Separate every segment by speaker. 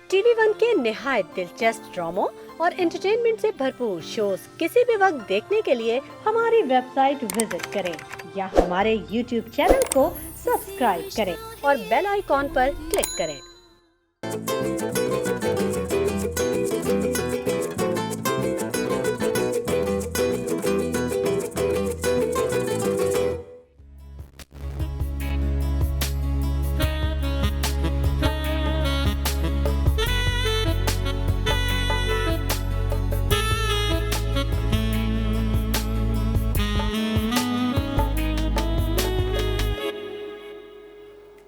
Speaker 1: TV one के निहायत दिलचस्प ड्रामों और एंटरटेनमेंट से भरपूर शोज किसी भी वक्त देखने के लिए हमारी वेबसाइट विजिट करें या हमारे यूट्यूब चैनल को सब्सक्राइब करें और बेल आइकॉन पर क्लिक करें।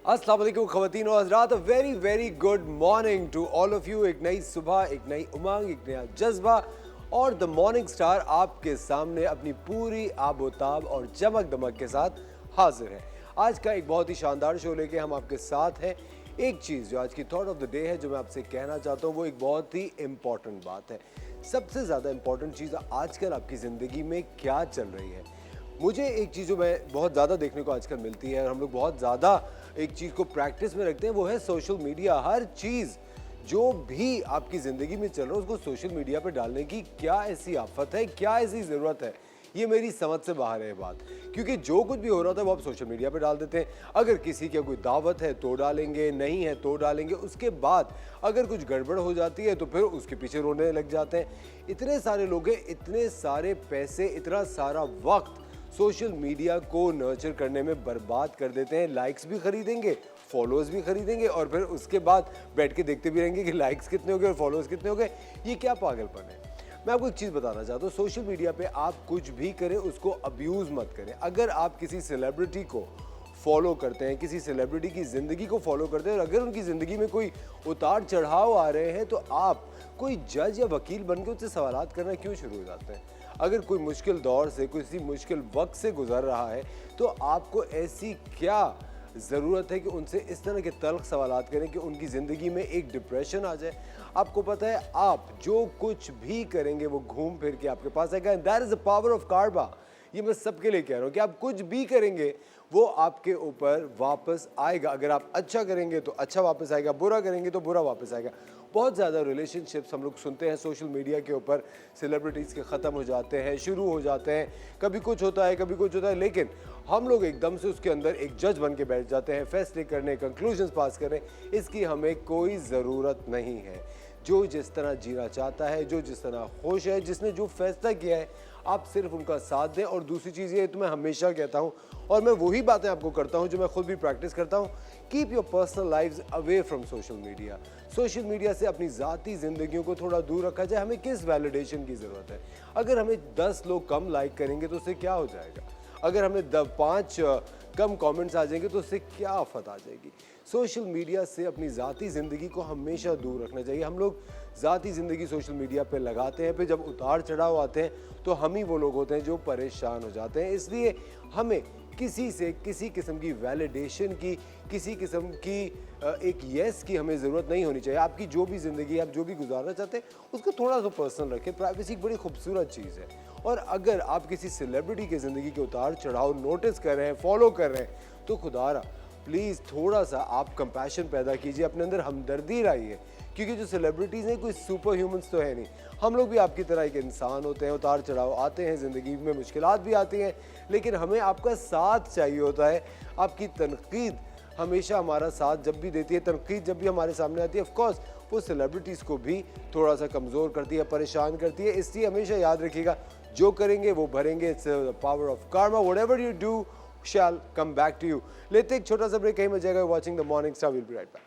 Speaker 2: अस्सलाम वालेकुम ख़वातीन और हज़रात, very very good morning to all of you. एक नई सुबह, एक नई उमंग, एक नया जज्बा और द मॉर्निंग स्टार आपके सामने अपनी पूरी आबोताब और चमक दमक के साथ हाजिर है। आज का एक बहुत ही शानदार शो लेके हम आपके साथ हैं। एक चीज़ जो आज की थॉट ऑफ द डे है जो मैं आपसे कहना चाहता हूँ वो एक बहुत ही इम्पॉर्टेंट बात है। सबसे ज़्यादा इम्पॉर्टेंट चीज़ आजकल आपकी ज़िंदगी में क्या चल रही है। मुझे एक चीज़ जो मैं बहुत ज़्यादा देखने को आजकल मिलती है और हम लोग बहुत ज़्यादा एक चीज़ को प्रैक्टिस में रखते हैं वो है सोशल मीडिया। हर चीज़ जो भी आपकी ज़िंदगी में चल रहा है उसको सोशल मीडिया पे डालने की क्या ऐसी आफत है, क्या ऐसी ज़रूरत है। ये मेरी समझ से बाहर है बात, क्योंकि जो कुछ भी हो रहा था वो आप सोशल मीडिया पे डाल देते हैं। अगर किसी की कोई दावत है तो डालेंगे, नहीं है तो डालेंगे। उसके बाद अगर कुछ गड़बड़ हो जाती है तो फिर उसके पीछे रोने लग जाते हैं। इतने सारे लोग हैं, इतने सारे पैसे, इतना सारा वक्त सोशल मीडिया को नर्चर करने में बर्बाद कर देते हैं। लाइक्स भी खरीदेंगे, फॉलोअर्स भी खरीदेंगे और फिर उसके बाद बैठ के देखते भी रहेंगे कि लाइक्स कितने हो गए और फॉलोअर्स कितने हो गए। ये क्या पागलपन है। मैं आपको एक चीज़ बताना चाहता हूँ, सोशल मीडिया पे आप कुछ भी करें उसको अब्यूज़ मत करें। अगर आप किसी सेलिब्रिटी को फॉलो करते हैं, किसी सेलिब्रिटी की ज़िंदगी को फॉलो करते हैं और अगर उनकी ज़िंदगी में कोई उतार चढ़ाव आ रहे हैं तो आप कोई जज या वकील बन के उससे सवालात करना क्यों शुरू हो जाते हैं। अगर कोई मुश्किल दौर से, किसी मुश्किल वक्त से गुजर रहा है तो आपको ऐसी क्या ज़रूरत है कि उनसे इस तरह के तल्ख सवालात करें कि उनकी ज़िंदगी में एक डिप्रेशन आ जाए। आपको पता है आप जो कुछ भी करेंगे वो घूम फिर के आपके पास आएगा। That is the power of Karma. ये मैं सबके लिए कह रहा हूँ कि आप कुछ भी करेंगे वो आपके ऊपर वापस आएगा। अगर आप अच्छा करेंगे तो अच्छा वापस आएगा, बुरा करेंगे तो बुरा वापस आएगा। बहुत ज़्यादा रिलेशनशिप्स हम लोग सुनते हैं सोशल मीडिया के ऊपर, सेलिब्रिटीज़ के ख़त्म हो जाते हैं, शुरू हो जाते हैं, कभी कुछ होता है कभी कुछ होता है, लेकिन हम लोग एकदम से उसके अंदर एक जज बन के बैठ जाते हैं, फैसले करने, कंक्लूजन्स पास करने। इसकी हमें कोई ज़रूरत नहीं है। जो जिस तरह जीना चाहता है, जो जिस तरह खुश है, जिसने जो फैसला किया है, आप सिर्फ उनका साथ दें। और दूसरी चीज़ ये तो मैं हमेशा कहता हूँ और मैं वही बातें आपको करता हूँ जो मैं खुद भी प्रैक्टिस करता हूँ, keep your personal lives away from social media. Social media से अपनी ज़ाती ज़िंदगियों को थोड़ा दूर रखा जाए। हमें किस वैलिडेशन की ज़रूरत है। अगर हमें 10 लोग कम लाइक करेंगे तो उससे क्या हो जाएगा। अगर हमें 5 कम कमेंट्स आ जाएंगे तो उससे क्या आफत आ जाएगी। सोशल मीडिया से अपनी ज़ाती ज़िंदगी को हमेशा दूर रखना चाहिए। हम लोग ज़ाती ज़िंदगी सोशल मीडिया पे लगाते हैं, फिर जब उतार चढ़ाव आते हैं तो हम ही वो लोग होते हैं जो परेशान हो जाते हैं। इसलिए हमें किसी से किसी किस्म की वैलिडेशन की, किसी किस्म की एक येस की हमें ज़रूरत नहीं होनी चाहिए। आपकी जो भी ज़िंदगी, आप जो भी गुजारना चाहते हैं उसको थोड़ा सा पर्सनल रखें। प्राइवेसी एक बड़ी खूबसूरत चीज़ है। और अगर आप किसी सेलिब्रिटी की ज़िंदगी के उतार चढ़ाव नोटिस कर रहे हैं, फॉलो कर रहे हैं, तो खुदारा प्लीज़ थोड़ा सा आप कंपैशन पैदा कीजिए, अपने अंदर हमदर्दी लाइए। क्योंकि जो सेलिब्रिटीज़ हैं कोई सुपर ह्यूमंस तो है नहीं। हम लोग भी आपकी तरह एक इंसान होते हैं, उतार चढ़ाव आते हैं, ज़िंदगी में मुश्किलात भी आती हैं, लेकिन हमें आपका साथ चाहिए होता है। आपकी तनकीद हमेशा हमारा साथ जब भी देती है, तनकीद जब भी हमारे सामने आती है, ऑफ कोर्स वो सेलिब्रिटीज़ को भी थोड़ा सा कमज़ोर करती है, परेशान करती है। इसलिए हमेशा याद रखिएगा, जो करेंगे वो भरेंगे। It's the power of Karma. Whatever you do shall come back to you. लेते एक छोटा सा ब्रेक, कहीं मत जाएगा। Watching the Morning Star, will be right back.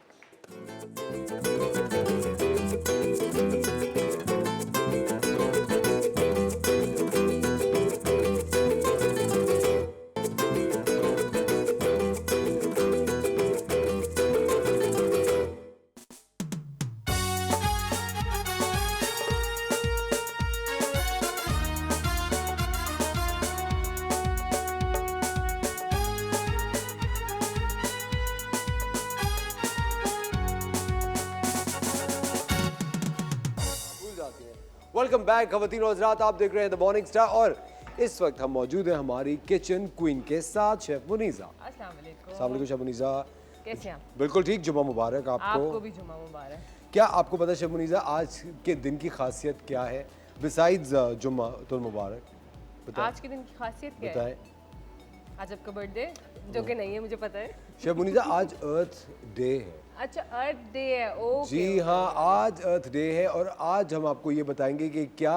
Speaker 2: Welcome back ख़वातीन और हज़रात, आप देख रहे हैं द मॉर्निंग स्टार और इस वक्त हम मौजूद हैं हमारी किचन क्वीन के साथ, शेफ मुनीज़ा।
Speaker 3: अस्सलाम वालेकुम।
Speaker 2: अस्सलाम वालेकुम शेफ मुनीज़ा।
Speaker 3: कैसे हैं आप?
Speaker 2: बिल्कुल ठीक। जुम्मा मुबारक
Speaker 3: आपको
Speaker 2: आपको।
Speaker 3: भी जुम्मा मुबारक।
Speaker 2: क्या आपको पता है शब मुनीज़ा आज के दिन की खासियत क्या है बिसाइड्स जुम्मा तुल मुबारक? बताएं
Speaker 3: आज के दिन की खासियत क्या है?
Speaker 2: बताएं।
Speaker 3: आज आपका बर्थडे जो कि नहीं है, मुझे पता है।
Speaker 2: शब मुनीज़ा आज अर्थ डे है।
Speaker 3: अच्छा, अर्थ डे है। ओके।
Speaker 2: जी हाँ, आज अर्थ डे है और आज हम आपको ये बताएंगे कि क्या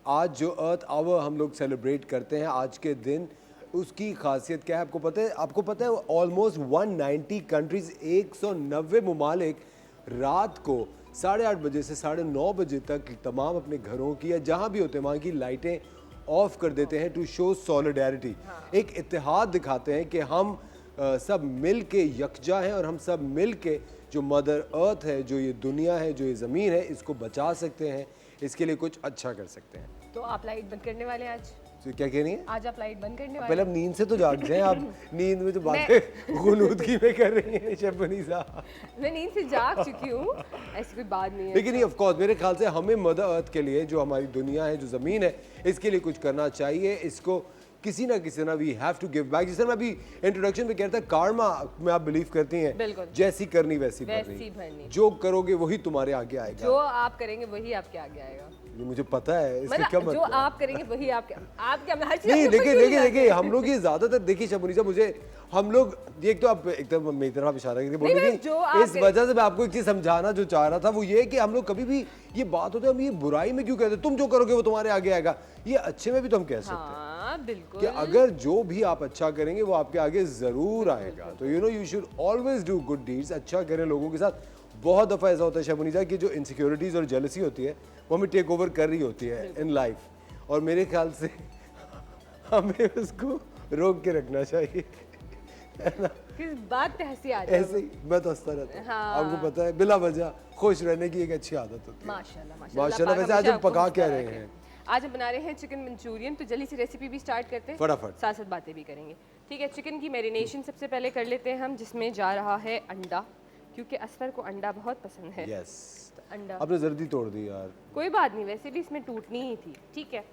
Speaker 2: आज जो अर्थ आवर हम लोग सेलिब्रेट करते हैं आज के दिन, उसकी खासियत क्या है। आपको पता है ऑलमोस्ट 190 कंट्रीज 190 ममालिक रात को 8:30 बजे से 9:30 बजे तक तमाम अपने घरों की या जहाँ भी होते हैं वहाँ की लाइटें ऑफ कर देते हैं टू शो सॉलिडेरिटी। एक इत्तेहाद दिखाते हैं कि हम सब मिल के यकजा हैं और हम सब मिल के जो मदर अर्थ है, जो ये दुनिया है, जो ये ज़मीन है, इसको बचा सकते हैं, इसके लिए कुछ अच्छा कर सकते हैं।
Speaker 3: तो आप लाइट बंद करने वाले हैं आज?
Speaker 2: तो क्या कह रही हैं?
Speaker 3: आज आप लाइट बंद करने वाले
Speaker 2: पहले
Speaker 3: हैं?
Speaker 2: अब नींद से तो जाग जाएं। आप नींद में तो बातें गुनूदगी में कर रही हैं शब मुनीज़ा।
Speaker 3: मैं नींद से जाग चुकी हूँ, ऐसी कोई बात नहीं है।
Speaker 2: लेकिन ये ऑफ कोर्स मेरे ख्याल से हमें मदर अर्थ के लिए, जो हमारी दुनिया है, जो ज़मीन है, इसके लिए कुछ करना चाहिए। इसको किसी ना we have to give back. जिससे मैं अभी इंट्रोडक्शन में कह रहा था, कार्मा में आप बिलीव करती हैं?
Speaker 3: बिल्कुल।
Speaker 2: जैसी करनी वैसी
Speaker 3: वैसी
Speaker 2: भरनी।
Speaker 3: भरनी।
Speaker 2: जो करोगे वही तुम्हारे आगे आएगा।
Speaker 3: जो आप करेंगे वही आपके आगे आएगा।
Speaker 2: ये मुझे पता है, इसका क्या
Speaker 3: मतलब जो
Speaker 2: मतलब?
Speaker 3: आप करेंगे वही आपके हर चीज
Speaker 2: नहीं,
Speaker 3: आपके ऊपर क्यों
Speaker 2: देखिए
Speaker 3: नहीं
Speaker 2: हम लोग ये ज्यादातर देखिए शब मुनीज़ा, मुझे हम लोग ये एक तो आप एकदम मेरी तरफ इशारा करके बोल
Speaker 3: नहीं,
Speaker 2: रही
Speaker 3: जो
Speaker 2: थी,
Speaker 3: आप
Speaker 2: इस वजह से मैं आपको एक चीज समझाना जो चाह रहा था वो ये कि हम लोग कभी भी ये बात होती है, हम ये बुराई में क्यों कहते हैं तुम जो करोगे वो तुम्हारे आगे आएगा। ये अच्छे में भी तो हम कह सकते हैं
Speaker 3: हाँ, बिल्कुल।
Speaker 2: कि अगर जो भी आप अच्छा करेंगे वो आपके आगे जरूर आएगा। तो you should always do good deeds. अच्छा करें लोगों के साथ। बहुत दफ़ा ऐसा होता है शब मुनीज़ा कि जो इनसिक्योरिटीज़ और जेलसी होती है वो हमें टेक ओवर कर रही होती है इन लाइफ, और मेरे ख्याल से हमें उसको रोक के रखना चाहिए।
Speaker 3: किस बात पे हंसी आ जाए?
Speaker 2: ऐसे ही मैं तो हंसता रहता हूँ।
Speaker 3: हाँ।
Speaker 2: आपको पता है बिला वजह खुश रहने की एक अच्छी आदत होती है।
Speaker 3: माशाल्लाह
Speaker 2: माशाल्लाह। वैसे आज हम पका क्या रहे हैं?
Speaker 3: आज हम बना रहे हैं चिकन मंचूरियन। तो जल्दी से रेसिपी भी स्टार्ट करते हैं,
Speaker 2: फटाफट।
Speaker 3: साथ साथ बातें भी करेंगे। ठीक है, चिकन की मैरिनेशन सबसे पहले कर लेते हैं हम, जिसमें जा रहा है अंडा, क्योंकि असफर को अंडा बहुत पसंद है।
Speaker 2: यस।
Speaker 3: तो अंडा
Speaker 2: आपने जल्दी तोड़ दी यार।
Speaker 3: कोई बात नहीं, वैसे भी इसमें टूटनी ही थी। ठीक है,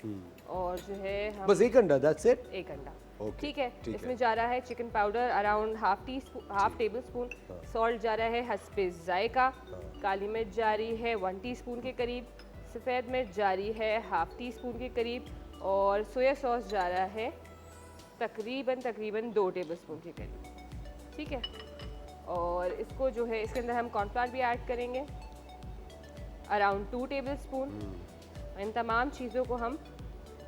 Speaker 3: और जो है हम
Speaker 2: बस एक अंडा, दैट्स इट।
Speaker 3: एक अंडा।
Speaker 2: Okay,
Speaker 3: ठीक है,
Speaker 2: ठीक
Speaker 3: इसमें
Speaker 2: है।
Speaker 3: जा रहा है chicken powder around half table spoon, salt जा रहा है हस्बे जायका, काली मिर्च जा रही है 1 टीस्पून के करीब, सफ़ेद मिर्च जा रही है हाफ टी स्पून के करीब, और सोया सॉस जा रहा है तकरीबन 2 टेबल स्पून के करीब। ठीक है, और इसको जो है इसके अंदर हम कॉर्नफ्लावर भी ऐड करेंगे अराउंड 2 टेबल स्पून। इन तमाम चीज़ों को हम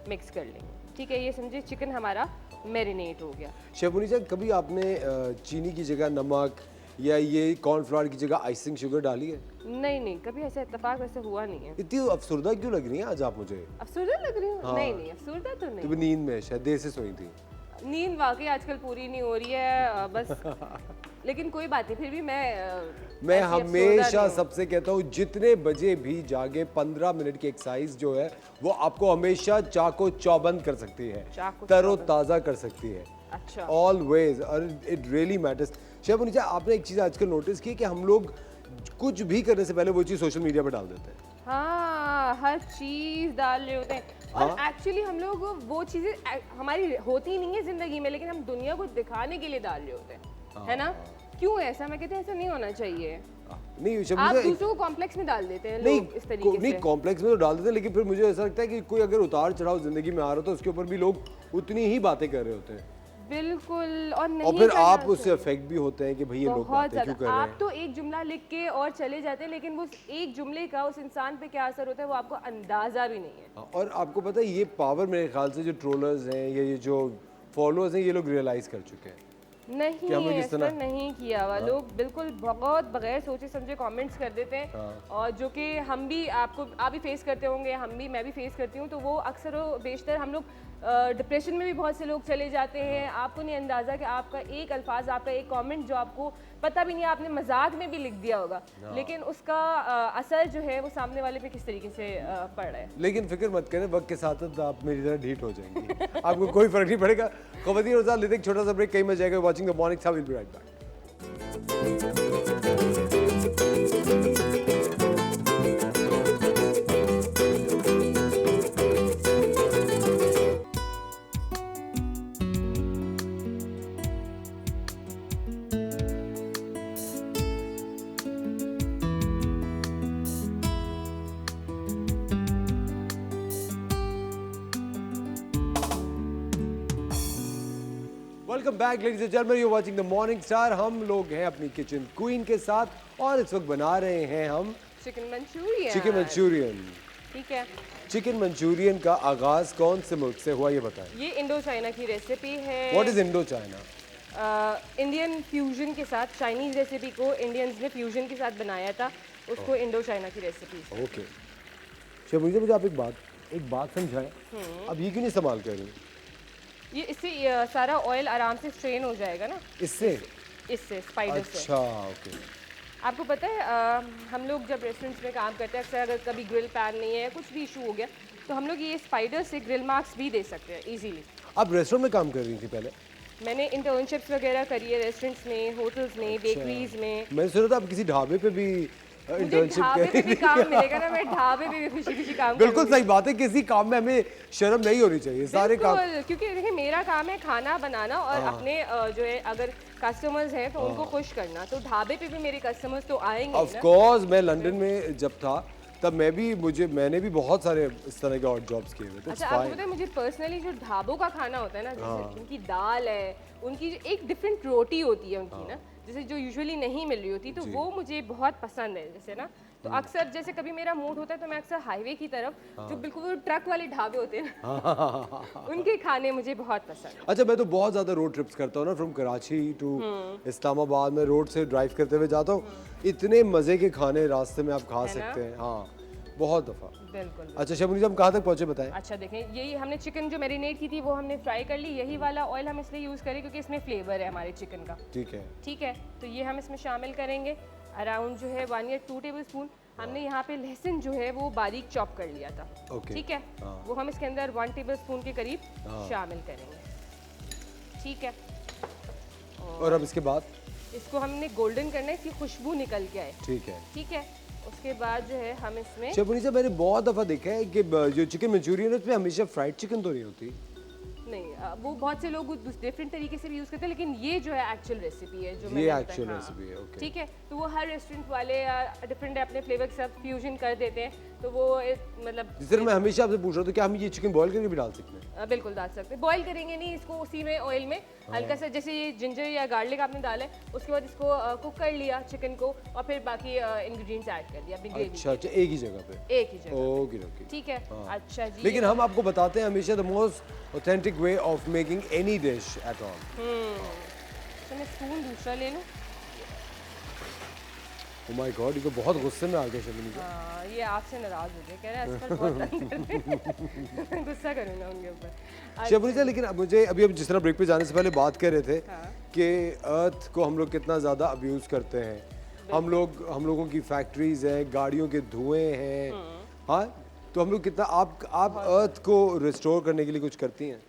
Speaker 3: मिक्स कर लेंगे। ठीक है, ये समझिए चिकन हमारा मैरिनेट हो गया।
Speaker 2: शेफ मुनीज़ा, कभी आपने चीनी की जगह नमक या ये कॉर्नफ्लावर की जगह आइसिंग शुगर डाली है?
Speaker 3: नहीं, कभी ऐसा इत्तेफाक वैसे हुआ नहीं है।
Speaker 2: इतनी अफसरदा क्यों लग रही हैं आज आप मुझे?
Speaker 3: अफसरदा लग रही हूँ?
Speaker 2: हाँ।
Speaker 3: नहीं, अफसरदा तो नहीं।
Speaker 2: तो नींद में शायद देर से सोई थी।
Speaker 3: नींद वाकई आजकल पूरी नहीं हो रही है, बस लेकिन कोई बात नहीं, फिर भी मैं
Speaker 2: मैं
Speaker 3: ऐसी अफसरदा
Speaker 2: हमेशा
Speaker 3: नहीं हूँ।
Speaker 2: सबसे कहता हूँ जितने बजे भी जागे 15 मिनट की एक्सरसाइज जो है वो आपको हमेशा चाको चौबंद कर सकती है,
Speaker 3: चाको
Speaker 2: तरो
Speaker 3: चौबंद।
Speaker 2: ताज़ा कर सकती है।
Speaker 3: अच्छा,
Speaker 2: ऑलवेज, और it really matters. Chef Muniza, आपने एक चीज़ आजकल नोटिस की कि हम लोग कुछ भी करने से पहले वो चीज़ सोशल मीडिया पर डाल देते हैं।
Speaker 3: हाँ, हर चीज़ डाल रहे होते हैं, और एक्चुअली हम लोग वो चीज़ें हमारी होती नहीं है ज़िंदगी में, लेकिन हम दुनिया को दिखाने के लिए डाल रहे होते हैं, है ना? क्यों ऐसा? मैं कहती हूँ ऐसा नहीं होना चाहिए।
Speaker 2: नहीं शेफ
Speaker 3: आप
Speaker 2: मुनीज़ा,
Speaker 3: दूसरों को कॉम्प्लेक्स में डाल देते हैं
Speaker 2: नहीं
Speaker 3: लोग इस तरीके
Speaker 2: नहीं
Speaker 3: से।
Speaker 2: कॉम्प्लेक्स में तो डाल देते हैं, लेकिन फिर मुझे ऐसा लगता है कि कोई अगर उतार चढ़ाव जिंदगी में आ रहा हो तो उसके ऊपर भी लोग उतनी ही बातें कर रहे होते हैं,
Speaker 3: बिल्कुल, और नहीं
Speaker 2: और फिर
Speaker 3: करना
Speaker 2: आप उससे
Speaker 3: चाहिए।
Speaker 2: अफेक्ट भी होते हैं कि भाई ये लोग
Speaker 3: बहुत
Speaker 2: बातें क्यों
Speaker 3: ज़्यादा।
Speaker 2: कर रहे
Speaker 3: आप
Speaker 2: हैं।
Speaker 3: तो एक जुमला लिख के और चले जाते हैं, लेकिन वो एक जुमले का उस इंसान पे क्या असर होता है वो आपको अंदाजा भी नहीं है।
Speaker 2: और आपको पता है ये पावर मेरे ख्याल से जो ट्रोलर्स हैं या ये जो फॉलोअर्स हैं ये लोग रियलाइज कर चुके हैं।
Speaker 3: नहीं,
Speaker 2: कि हम लोग इस
Speaker 3: ऐसा
Speaker 2: तरह-
Speaker 3: नहीं किया हुआ। लोग बिल्कुल बहुत बगैर सोचे समझे कमेंट्स कर देते हैं, और जो कि हम भी आप भी फेस करते होंगे, मैं भी फेस करती हूँ। तो वो अक्सर बेशतर हम लोग डिप्रेशन में भी बहुत से लोग चले जाते हैं। आपको नहीं अंदाज़ा कि आपका एक अल्फाज, आपका एक कमेंट जो आपको पता भी नहीं, आपने मजाक में भी लिख दिया होगा, लेकिन उसका असर जो है वो सामने वाले पे किस तरीके से पड़ रहा है।
Speaker 2: लेकिन फिक्र मत करें, वक्त के साथ साथ आप मेरी तरह ढीठ हो जाएंगी। आपको कोई फर्क नहीं पड़ेगा। खवतीन और लेते एक छोटा सा ब्रेक, कहीं मत जाएगा। Watching the morning will be right back. Welcome back ladies and gentleman, you watching the Morning star. हम लोग हैं अपनी किचन क्वीन के साथ और इस वक्त बना रहे हैं हम
Speaker 3: चिकन मंचूरियन।
Speaker 2: Chicken Manchurian.
Speaker 3: ठीक है,
Speaker 2: चिकन मंचूरियन का आगाज कौन से मुल्क से हुआ ये बताएं।
Speaker 3: ये इंडो चाइना की रेसिपी है।
Speaker 2: What is Indo China?
Speaker 3: Indian fusion के साथ, चाइनीज रेसिपी को इंडियंस ने फ्यूजन के साथ बनाया था, उसको इंडो चाइना की रेसिपी।
Speaker 2: ओके, अच्छा मुझे आप एक बात समझाएं, अब ये क्यों नहीं इस्तेमाल कर रही?
Speaker 3: ये इससे सारा ऑयल आराम से स्ट्रेन हो जाएगा ना, इससे स्पाइडर से।
Speaker 2: अच्छा ओके।
Speaker 3: आपको पता है हम लोग जब रेस्टोरेंट्स में काम करते हैं, अक्सर अगर कभी ग्रिल पैन नहीं है, कुछ भी इशू हो गया, तो हम लोग ये स्पाइडर से ग्रिल मार्क्स भी दे सकते हैं इजीली।
Speaker 2: आप रेस्टोरेंट में काम कर रही थी पहले?
Speaker 3: मैंने इंटर्नशिप्स वगैरह करी है रेस्टोरेंट्स में, होटल्स में, बेकरीज में।
Speaker 2: मैंने सुना था आप किसी ढाबे पे भी
Speaker 3: मुझे
Speaker 2: इंटर्नशिप
Speaker 3: ढाबे पे
Speaker 2: कर
Speaker 3: भी काम मिलेगा ना, मैं ढाबे पे भी खुशी खुशी काम
Speaker 2: बिल्कुल
Speaker 3: करूंगी।
Speaker 2: सही बात है, किसी काम में हमें शर्म नहीं होनी चाहिए, सारे काम।
Speaker 3: बिल्कुल, क्योंकि देखिए मेरा काम है खाना बनाना और अपने जो है अगर कस्टमर्स हैं तो उनको खुश करना, तो ढाबे पे भी मेरे कस्टमर्स तो आएंगे
Speaker 2: ऑफ
Speaker 3: ना।
Speaker 2: कोर्स, मैं लंदन में जब था तब मैंने भी बहुत सारे इस तरह के और जॉब्स किए हुए थे।
Speaker 3: अच्छा, आपको पता है मुझे पर्सनली जो ढाबों का खाना होता है ना, जैसे उनकी दाल है, उनकी जो एक डिफरेंट रोटी होती है उनकी ना, जैसे जो यूजुअली नहीं मिल रही होती, तो वो मुझे बहुत पसंद है। जैसे ना, तो अक्सर जैसे कभी मेरा मूड होता है तो मैं अक्सर हाईवे की तरफ, जो बिल्कुल वो ट्रक वाले ढाबे होते हैं ना, उनके खाने मुझे बहुत पसंद है।
Speaker 2: अच्छा, मैं तो बहुत ज़्यादा रोड ट्रिप्स करता हूँ ना, फ्रॉम कराची टू इस्लामाबाद में रोड से ड्राइव करते हुए जाता हूँ। इतने मज़े के खाने रास्ते में आप खा सकते हैं। हाँ, बहुत दफ़ा।
Speaker 3: बिल्कुल।
Speaker 2: अच्छा शबनी, हम कहाँ तक पहुँचे बताएं?
Speaker 3: अच्छा देखें, यही हमने चिकन जो मैरिनेट की थी वो हमने फ्राई कर ली। यही वाला ऑयल हम इसलिए यूज़ करें क्योंकि इसमें फ्लेवर है हमारे चिकन का।
Speaker 2: ठीक है।
Speaker 3: ठीक है, तो ये हम इसमें शामिल करेंगे अराउंड जो है 1 या 2 टेबल स्पून। हमने यहाँ पे लहसुन जो है वो बारीक चॉप कर लिया था।
Speaker 2: ओके।
Speaker 3: ठीक है, वो हम इसके अंदर 1 टेबल स्पून के करीब शामिल करेंगे। ठीक है,
Speaker 2: और अब इसके बाद
Speaker 3: इसको हमने गोल्डन करना है, इसकी खुशबू निकल के आए।
Speaker 2: ठीक है।
Speaker 3: ठीक है, उसके बाद जो है हम इसमें
Speaker 2: शबनी से मैंने बहुत दफ़ा देखा है कि जो चिकन मंचूरियन है उसमें हमेशा फ्राइड चिकन तो नहीं होती।
Speaker 3: नहीं, वो बहुत से लोग डिफरेंट तरीके से भी यूज़ करते हैं, लेकिन ये जो है एक्चुअल रेसिपी है जो मैंने बताया।
Speaker 2: एक्चुअल रेसिपी है। ओके।
Speaker 3: ठीक है, तो वो हर रेस्टोरेंट वाले डिफरेंट अपने फ्लेवर के साथ फ्यूजन कर देते हैं, तो वो मतलब
Speaker 2: जिस तरह मैं हमेशा आपसे पूछ रहा हूँ कि क्या हम ये चिकन बॉईल करके भी डाल सकते हैं?
Speaker 3: बिल्कुल डाल सकते हैं। बॉईल करेंगे नहीं इसको, उसी में ऑयल में हल्का सा, जैसे ये जिंजर या गार्लिक आपने डाला है, उसके बाद इसको कुक कर लिया चिकन को, और फिर बाकी इंग्रेडिएंट्स ऐड कर दिया अपनी ग्रेवी।
Speaker 2: अच्छा, एक ही जगह पे।
Speaker 3: एक ही जगह।
Speaker 2: Okay okay.
Speaker 3: ठीक है। अच्छा जी,
Speaker 2: लेकिन हम आपको बताते हैं हमेशा the most authentic way of making any dish at all.
Speaker 3: तो मैं स्पून दूसरा ले लूँ।
Speaker 2: ओह माय गॉड, ये तो बहुत गुस्से में आ गए शबनी जी।
Speaker 3: हाँ, ये आपसे नाराज हो गए, कह रहे हैं इस पर बहुत तंग करते हैं। गुस्सा करूँगा उनके ऊपर।
Speaker 2: शबनी जी, लेकिन अब मुझे अभी जिस तरह ब्रेक पे जाने से पहले बात कर रहे थे
Speaker 3: हाँ।
Speaker 2: कि अर्थ को हम लोग कितना ज़्यादा अब्यूज़ करते हैं। हम लोगों की फैक्ट्रीज हैं, गाड़ियों के धुएं हैं। हाँ, तो हम लोग कितना आप अर्थ को रिस्टोर करने के लिए कुछ करती हैं?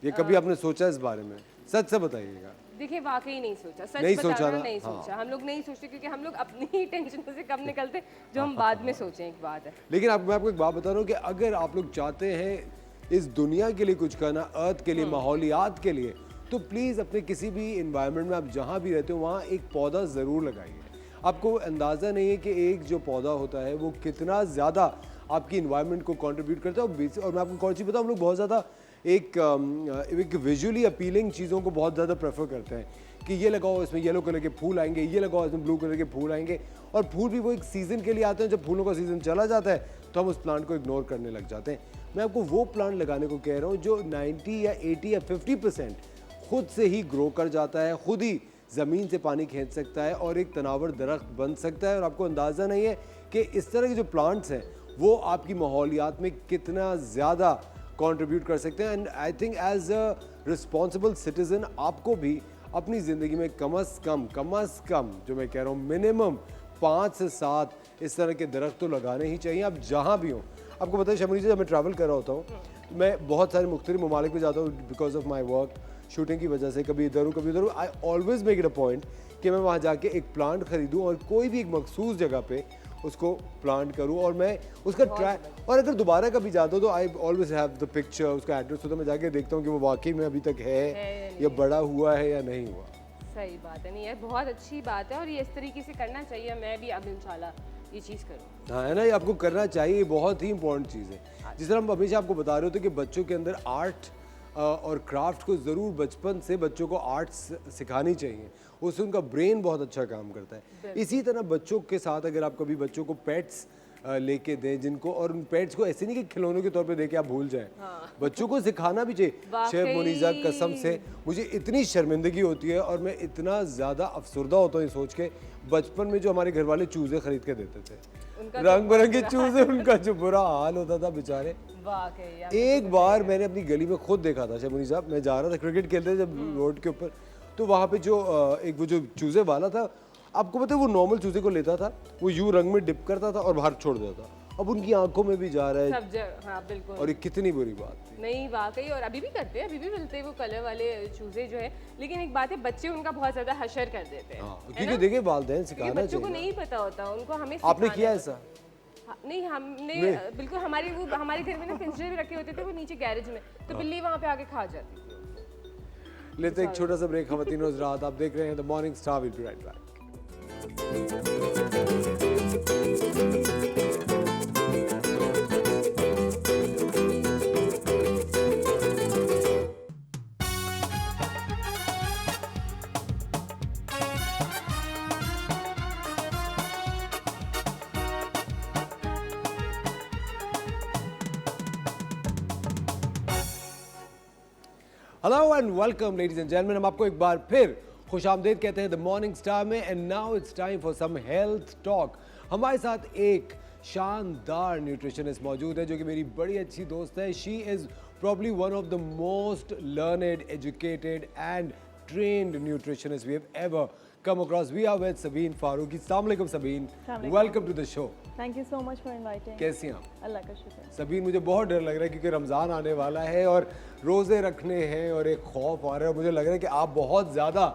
Speaker 2: ये कभी आपने सोचा इस बारे में? सच से बताइएगा।
Speaker 3: देखिए, वाकई नहीं सोचा, सच
Speaker 2: नहीं
Speaker 3: बताना
Speaker 2: सोचा ना?
Speaker 3: नहीं
Speaker 2: हाँ।
Speaker 3: सोचा। हम लोग नहीं सोचते क्योंकि हम लोग अपनी ही टेंशन से कब निकलते जो हम बाद में सोचें, एक बात है।
Speaker 2: लेकिन मैं आपको एक बात बता रहा हूँ कि अगर आप लोग चाहते हैं इस दुनिया के लिए कुछ करना, अर्थ के लिए, माहौलियात के लिए, तो प्लीज़ अपने किसी भी इन्वायरमेंट में आप जहाँ भी रहते हो वहाँ एक पौधा ज़रूर लगाइए। आपको अंदाज़ा नहीं है कि एक जो पौधा होता है वो कितना ज़्यादा आपकी इन्वायरमेंट को कंट्रीब्यूट करता है। और मैं आपको कौन चीज़ बताऊँ, हम लोग बहुत ज़्यादा एक विजुअली अपीलिंग चीज़ों को बहुत ज़्यादा प्रेफर करते हैं कि ये लगाओ, इसमें येलो कलर के फूल आएंगे, ये लगाओ, इसमें ब्लू कलर के फूल आएंगे। और फूल भी वो एक सीज़न के लिए आते हैं, जब फूलों का सीज़न चला जाता है तो हम उस प्लांट को इग्नोर करने लग जाते हैं। मैं आपको वो प्लांट लगाने को कह रहा हूँ जो 90 या 80 या 50% खुद से ही ग्रो कर जाता है, खुद ही ज़मीन से पानी खींच सकता है और एक तनावर दरख्त बन सकता है। और आपको अंदाज़ा नहीं है कि इस तरह के जो प्लांट्स हैं वो आपकी माहौलियात में कितना ज़्यादा कंट्रीब्यूट कर सकते हैं। And I think as a responsible citizen आपको भी अपनी ज़िंदगी में कम अज़ कम जो मैं कह रहा हूँ मिनिमम 5 से 7 इस तरह के दरख्त तो लगाने ही चाहिए, आप जहाँ भी हों। आपको पता है शबनी जी, जब मैं ट्रैवल कर रहा होता हूँ, मैं बहुत सारे मुख्तलिफ ममालिक में जाता हूँ because of my work, shooting की वजह से, कभी इधर हूँ कभी उधर हूँ। I always make it a point कि मैं वहाँ जाके एक प्लांट खरीदूँ और कोई भी एक मखसूस जगह पे उसको प्लांट करूँ और मैं उसका ट्राई, और अगर दोबारा कभी जाता हूँ तो I always have the picture, उसका एड्रेस होता है, मैं जाके देखता हूँ कि वो वाकई में अभी तक है या बड़ा हुआ है या नहीं हुआ।
Speaker 3: सही बात है। नहीं यार, बहुत अच्छी बात है और ये इस तरीके से करना चाहिए। मैं भी अब इंशाल्लाह ये चीज़ करूँ।
Speaker 2: हाँ, है ना, ये आपको करना चाहिए, ये बहुत ही इंपॉर्टेंट चीज़ है। जिस तरह हम हमेशा आपको बता रहे होते कि बच्चों के अंदर आर्ट और क्राफ्ट को ज़रूर बचपन से बच्चों को आर्ट्स सिखानी चाहिए, उससे उनका ब्रेन बहुत अच्छा काम करता है। इसी तरह बच्चों के साथ अगर आप कभी बच्चों को पेट्स लेके दें जिनको, और उन पेट्स को ऐसे नहीं कि खिलौनों के तौर पे देके आप भूल जाएं, बच्चों को सिखाना भी चाहिए। शेफ मुनीज़ा, कसम से मुझे इतनी शर्मिंदगी होती है और मैं इतना ज़्यादा अफसुर्दा होता हूँ ये सोच के, बचपन में जो हमारे घर वाले चूज़े खरीद के देते थे, रंग बिरंगे चूज़े, उनका जो बुरा हाल होता था बेचारे। एक बार मैंने अपनी गली में खुद देखा था, शेफ मुनीज़ा, मैं जा रहा था क्रिकेट खेलते जब रोड के ऊपर, तो वहाँ पे जो एक वो जो चूज़े वाला था, आपको पता है वो नॉर्मल चूजे को लेता था, वो यूं रंग में डिप करता था और बाहर छोड़ देता था। अब उनकी आंखों में भी जा रहा है
Speaker 3: सब जगह। हाँ बिल्कुल।
Speaker 2: और ये कितनी बुरी बात थी।
Speaker 3: नहीं वाकई, और अभी भी करते हैं, अभी भी मिलते हैं वो कलर वाले चूजे जो है, लेकिन एक बात है, बच्चे उनका बहुत ज्यादा हशर कर देते हैं।
Speaker 2: हाँ, क्योंकि देखिए वालिदैन सिखाना चाहिए,
Speaker 3: बच्चों को नहीं पता होता, उनको हमें
Speaker 2: आपने किया ऐसा?
Speaker 3: नहीं, हमने बिल्कुल, हमारे घर में ना पिंजरे भी रखे होते थे वो नीचे गैरेज में, तो बिल्ली वहाँ पे आके खा जाती थी।
Speaker 2: लेते एक छोटा सा ब्रेक, ख़वातीन हज़रात, आप देख रहे हैं the Morning Star, will be right back. Hello and welcome ladies and gentleman, हम आपको एक बार फिर खुशामदीद कहते हैं द मॉर्निंग स्टार में। And now it's time for some health talk. हमारे साथ एक शानदार न्यूट्रिशनिस्ट मौजूद है जो कि मेरी बड़ी अच्छी दोस्त है। She is probably one of the most learned, educated and trained nutritionist we have ever come across. We are with Sabeen Farooqi. Assalamu alaikum Sabeen. Welcome to the show.
Speaker 4: Thank you so much for inviting.
Speaker 2: कैसी हैं आप?
Speaker 4: अल्लाह का शुक्र।
Speaker 2: सबीन, मुझे बहुत डर लग रहा है क्योंकि रमज़ान आने वाला है और रोज़े रखने हैं और एक खौफ आ रहा है, मुझे लग रहा है कि आप बहुत ज़्यादा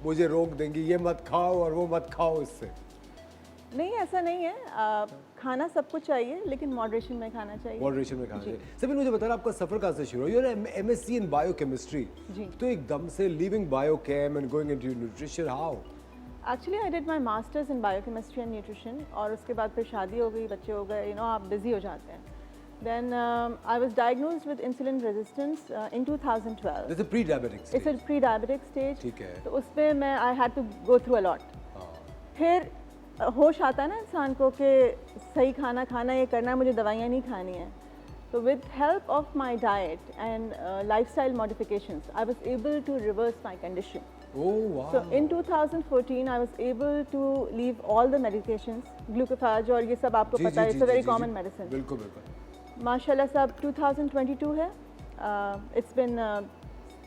Speaker 2: मुझे रोक देंगी, ये मत खाओ और वो मत खाओ इससे।
Speaker 4: नहीं, ऐसा नहीं है, खाना सब कुछ चाहिए लेकिन मॉडरेशन में खाना चाहिए।
Speaker 2: मॉडरेशन में खाना चाहिए। सबीन, मुझे बताना आपका सफ़र कहाँ से शुरू हुआ? यूर MSc इन बायोकेमिस्ट्री, तो एकदम से living biochem and going into nutrition, how?
Speaker 4: Actually I did my masters in biochemistry and nutrition, और उसके बाद फिर शादी हो गई, बच्चे हो गए, आप बिजी हो जाते हैं। Then I was diagnosed with insulin resistance in 2012.
Speaker 2: That's a pre-diabetic stage.
Speaker 4: It's a pre-diabetic stage.
Speaker 2: ठीक है।
Speaker 4: तो उसमें मैं I had to go through a lot. फिर होश आता है ना इंसान को कि सही खाना खाना, ये करना है, मुझे दवाइयाँ नहीं खानी है। तो with help of my diet and lifestyle modifications, I was able to reverse my condition.
Speaker 2: Oh wow.
Speaker 4: So in 2014, I was able to leave all the medications, glucophage और ये सब आपको पता है, it's a very common medicine.
Speaker 2: बिल्कुल बिल्कुल।
Speaker 4: माशाल्लाह साहब 2022 है, it's been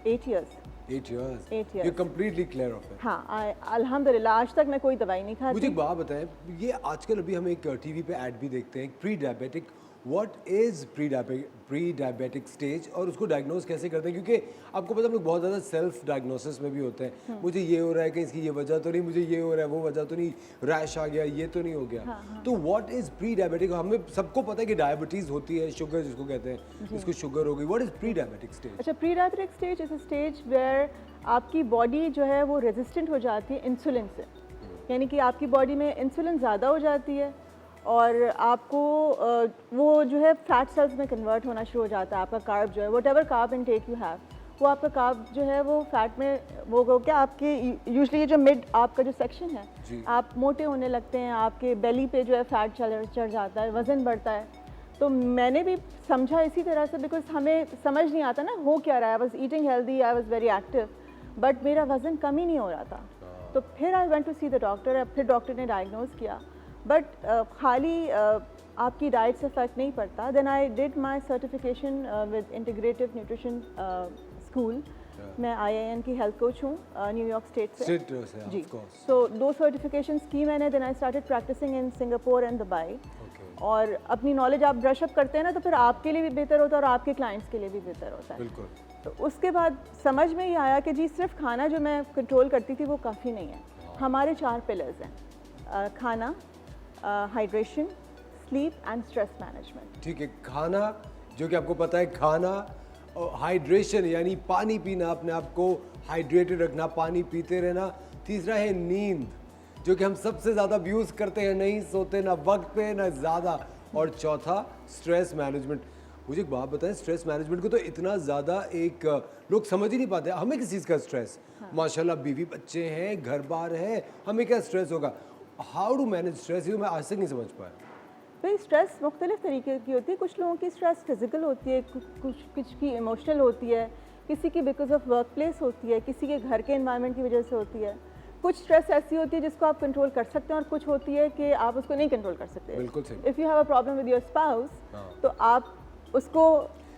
Speaker 4: 8 years.
Speaker 2: 8 years.
Speaker 4: 8 years.
Speaker 2: You're completely clear of it.
Speaker 4: हाँ, अल्हम्दुलिल्लाह आज तक मैं कोई दवाई नहीं खाती।
Speaker 2: मुझे एक बात बताएं, ये आजकल अभी हम एक टीवी पे ऐड भी देखते हैं, pre diabetic, what is pre diabetic stage और उसको डायग्नोज कैसे करते हैं? क्योंकि आपको पता है हम लोग बहुत ज़्यादा सेल्फ डायग्नोसिस में भी होते हैं, मुझे ये हो रहा है कि इसकी ये वजह तो नहीं, मुझे ये हो रहा है वो वजह तो नहीं, रैश आ गया, ये तो नहीं हो गया। तो व्हाट इज़ प्री डायबिटिक? हमें सबको पता है कि डायबिटीज़ होती है, शुगर जिसको कहते हैं, इसको शुगर हो गई। What is pre diabetic stage?
Speaker 4: अच्छा, pre diabetic stage is a stage where आपकी बॉडी जो है वो रेजिस्टेंट हो जाती है इंसुलिन से, यानी कि आपकी बॉडी में इंसुलिन ज़्यादा हो जाती है और आपको वो जो है फैट सेल्स में कन्वर्ट होना शुरू हो जाता है। आपका कार्ब जो है, what ever carb intake you have, वो आपका कार्ब जो है वो फैट में वो हो क्या, आपके यूजुअली जो मिड आपका जो सेक्शन है, आप मोटे होने लगते हैं, आपके बेली पे जो है फैट चढ़ जाता है, वज़न बढ़ता है। तो मैंने भी समझा इसी तरह से, बिकॉज हमें समझ नहीं आता ना हो क्या रहा है। I was eating healthy, I was very active, but मेरा वज़न कम ही नहीं हो रहा था। तो फिर I went to see the doctor, फिर डॉक्टर ने डायग्नोज किया, बट खाली आपकी डाइट से फ़र्क नहीं पड़ता। Then I did my certification with integrative nutrition school. मैं IIN की हेल्थ कोच हूँ न्यूयॉर्क स्टेट से। जी, तो 2 सर्टिफिकेशंस की मैंने। Then I started practicing in Singapore and Dubai. और अपनी नॉलेज आप ब्रश अप करते हैं ना, तो फिर आपके लिए भी बेहतर होता है और आपके क्लाइंट्स के लिए भी बेहतर होता है।
Speaker 2: बिल्कुल।
Speaker 4: तो उसके बाद समझ में ये आया कि जी सिर्फ खाना जो मैं कंट्रोल करती थी वो काफ़ी नहीं है। हमारे 4 पिलर्स हैं, खाना, hydration, sleep and stress management.
Speaker 2: ठीक है, खाना जो कि आपको पता है, खाना और हाइड्रेशन यानी पानी पीना, अपने आप को हाइड्रेटेड रखना, पानी पीते रहना। तीसरा है नींद, जो कि हम सबसे ज़्यादा अब्यूज़ करते हैं, नहीं सोते ना वक्त पे ना ज़्यादा। और चौथा स्ट्रेस मैनेजमेंट। मुझे एक बात बताएं, स्ट्रेस मैनेजमेंट को तो इतना ज़्यादा एक लोग समझ ही नहीं पाते, हमें किस चीज़ का स्ट्रेस? माशाल्लाह बीवी बच्चे हैं, घर बार है, हमें क्या स्ट्रेस होगा? हाउ टू मैनेज स्ट्रेस, ये तो मैं आज तक नहीं समझ पाया।
Speaker 4: भाई स्ट्रेस मुख्तलिफ तरीके की होती है। कुछ लोगों की स्ट्रेस फिजिकल होती है, कुछ की इमोशनल होती है, किसी की बिकॉज ऑफ वर्क प्लेस होती है, किसी के घर के इन्वायरमेंट की वजह से होती है। कुछ स्ट्रेस ऐसी होती है जिसको आप कंट्रोल कर सकते हैं और कुछ होती है कि आप उसको नहीं कंट्रोल कर सकते।
Speaker 2: बिल्कुल सही।
Speaker 4: If you have a problem with your spouse तो आप उसको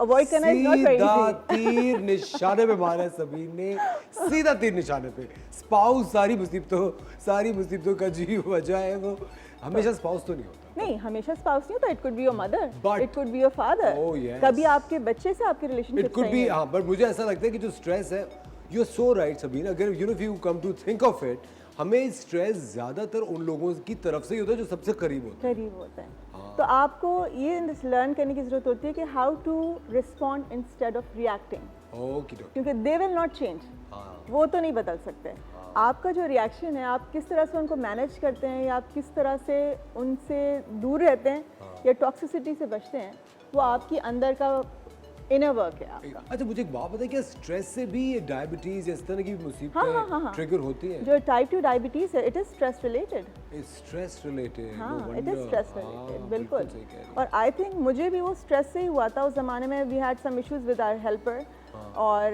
Speaker 4: अवॉइड करना इज नॉट वेरी
Speaker 2: सीधा
Speaker 4: इजी।
Speaker 2: तीर निशाने पे मारा है सबीन ने, सीधा तीर निशाने पे। स्पाउस सारी मुसीबतों का जी वजह है। वो हमेशा स्पाउस तो नहीं होता।
Speaker 4: नहीं, हमेशा स्पाउस नहीं होता। It could be your mother,
Speaker 2: But-
Speaker 4: it could be your father,
Speaker 2: Oh, yes.
Speaker 4: कभी आपके बच्चे से आपके रिलेशनशिप
Speaker 2: इट कुड बी, हाँ, बट मुझे ऐसा लगता है कि जो स्ट्रेस है, you are so right Sabeen, अगर if you come to think of it, हमें स्ट्रेस ज़्यादातर उन लोगों की तरफ से ही होता है जो सबसे करीब होते
Speaker 4: करीब होता है। तो आपको ये लर्न करने की ज़रूरत होती है कि how to respond instead of reacting,
Speaker 2: हैं। ओके
Speaker 4: क्योंकि दे विल नॉट चेंज, वो तो नहीं बदल सकते। आपका जो रिएक्शन है, आप किस तरह से उनको मैनेज करते हैं या आप किस तरह से उनसे दूर रहते हैं या टॉक्सिसिटी से बचते हैं, वो आपकी अंदर का इनर वर्क है आपका।
Speaker 2: अच्छा, मुझे एक बात बताइए, क्या स्ट्रेस से भी डायबिटीज इस तरह की
Speaker 4: हाँ, हाँ,
Speaker 2: मुसीबतें
Speaker 4: हाँ।
Speaker 2: ट्रिगर होती हैं?
Speaker 4: जो टाइप 2 डायबिटीज़ है, it is stress related.
Speaker 2: Stress related?
Speaker 4: हाँ, इट इज़ स्ट्रेस रिलेटेड, बिल्कुल।
Speaker 2: सही कह रही हैं।
Speaker 4: और आई थिंक मुझे भी वो स्ट्रेस से ही हुआ था। उस ज़माने में we had some issues with our helper, और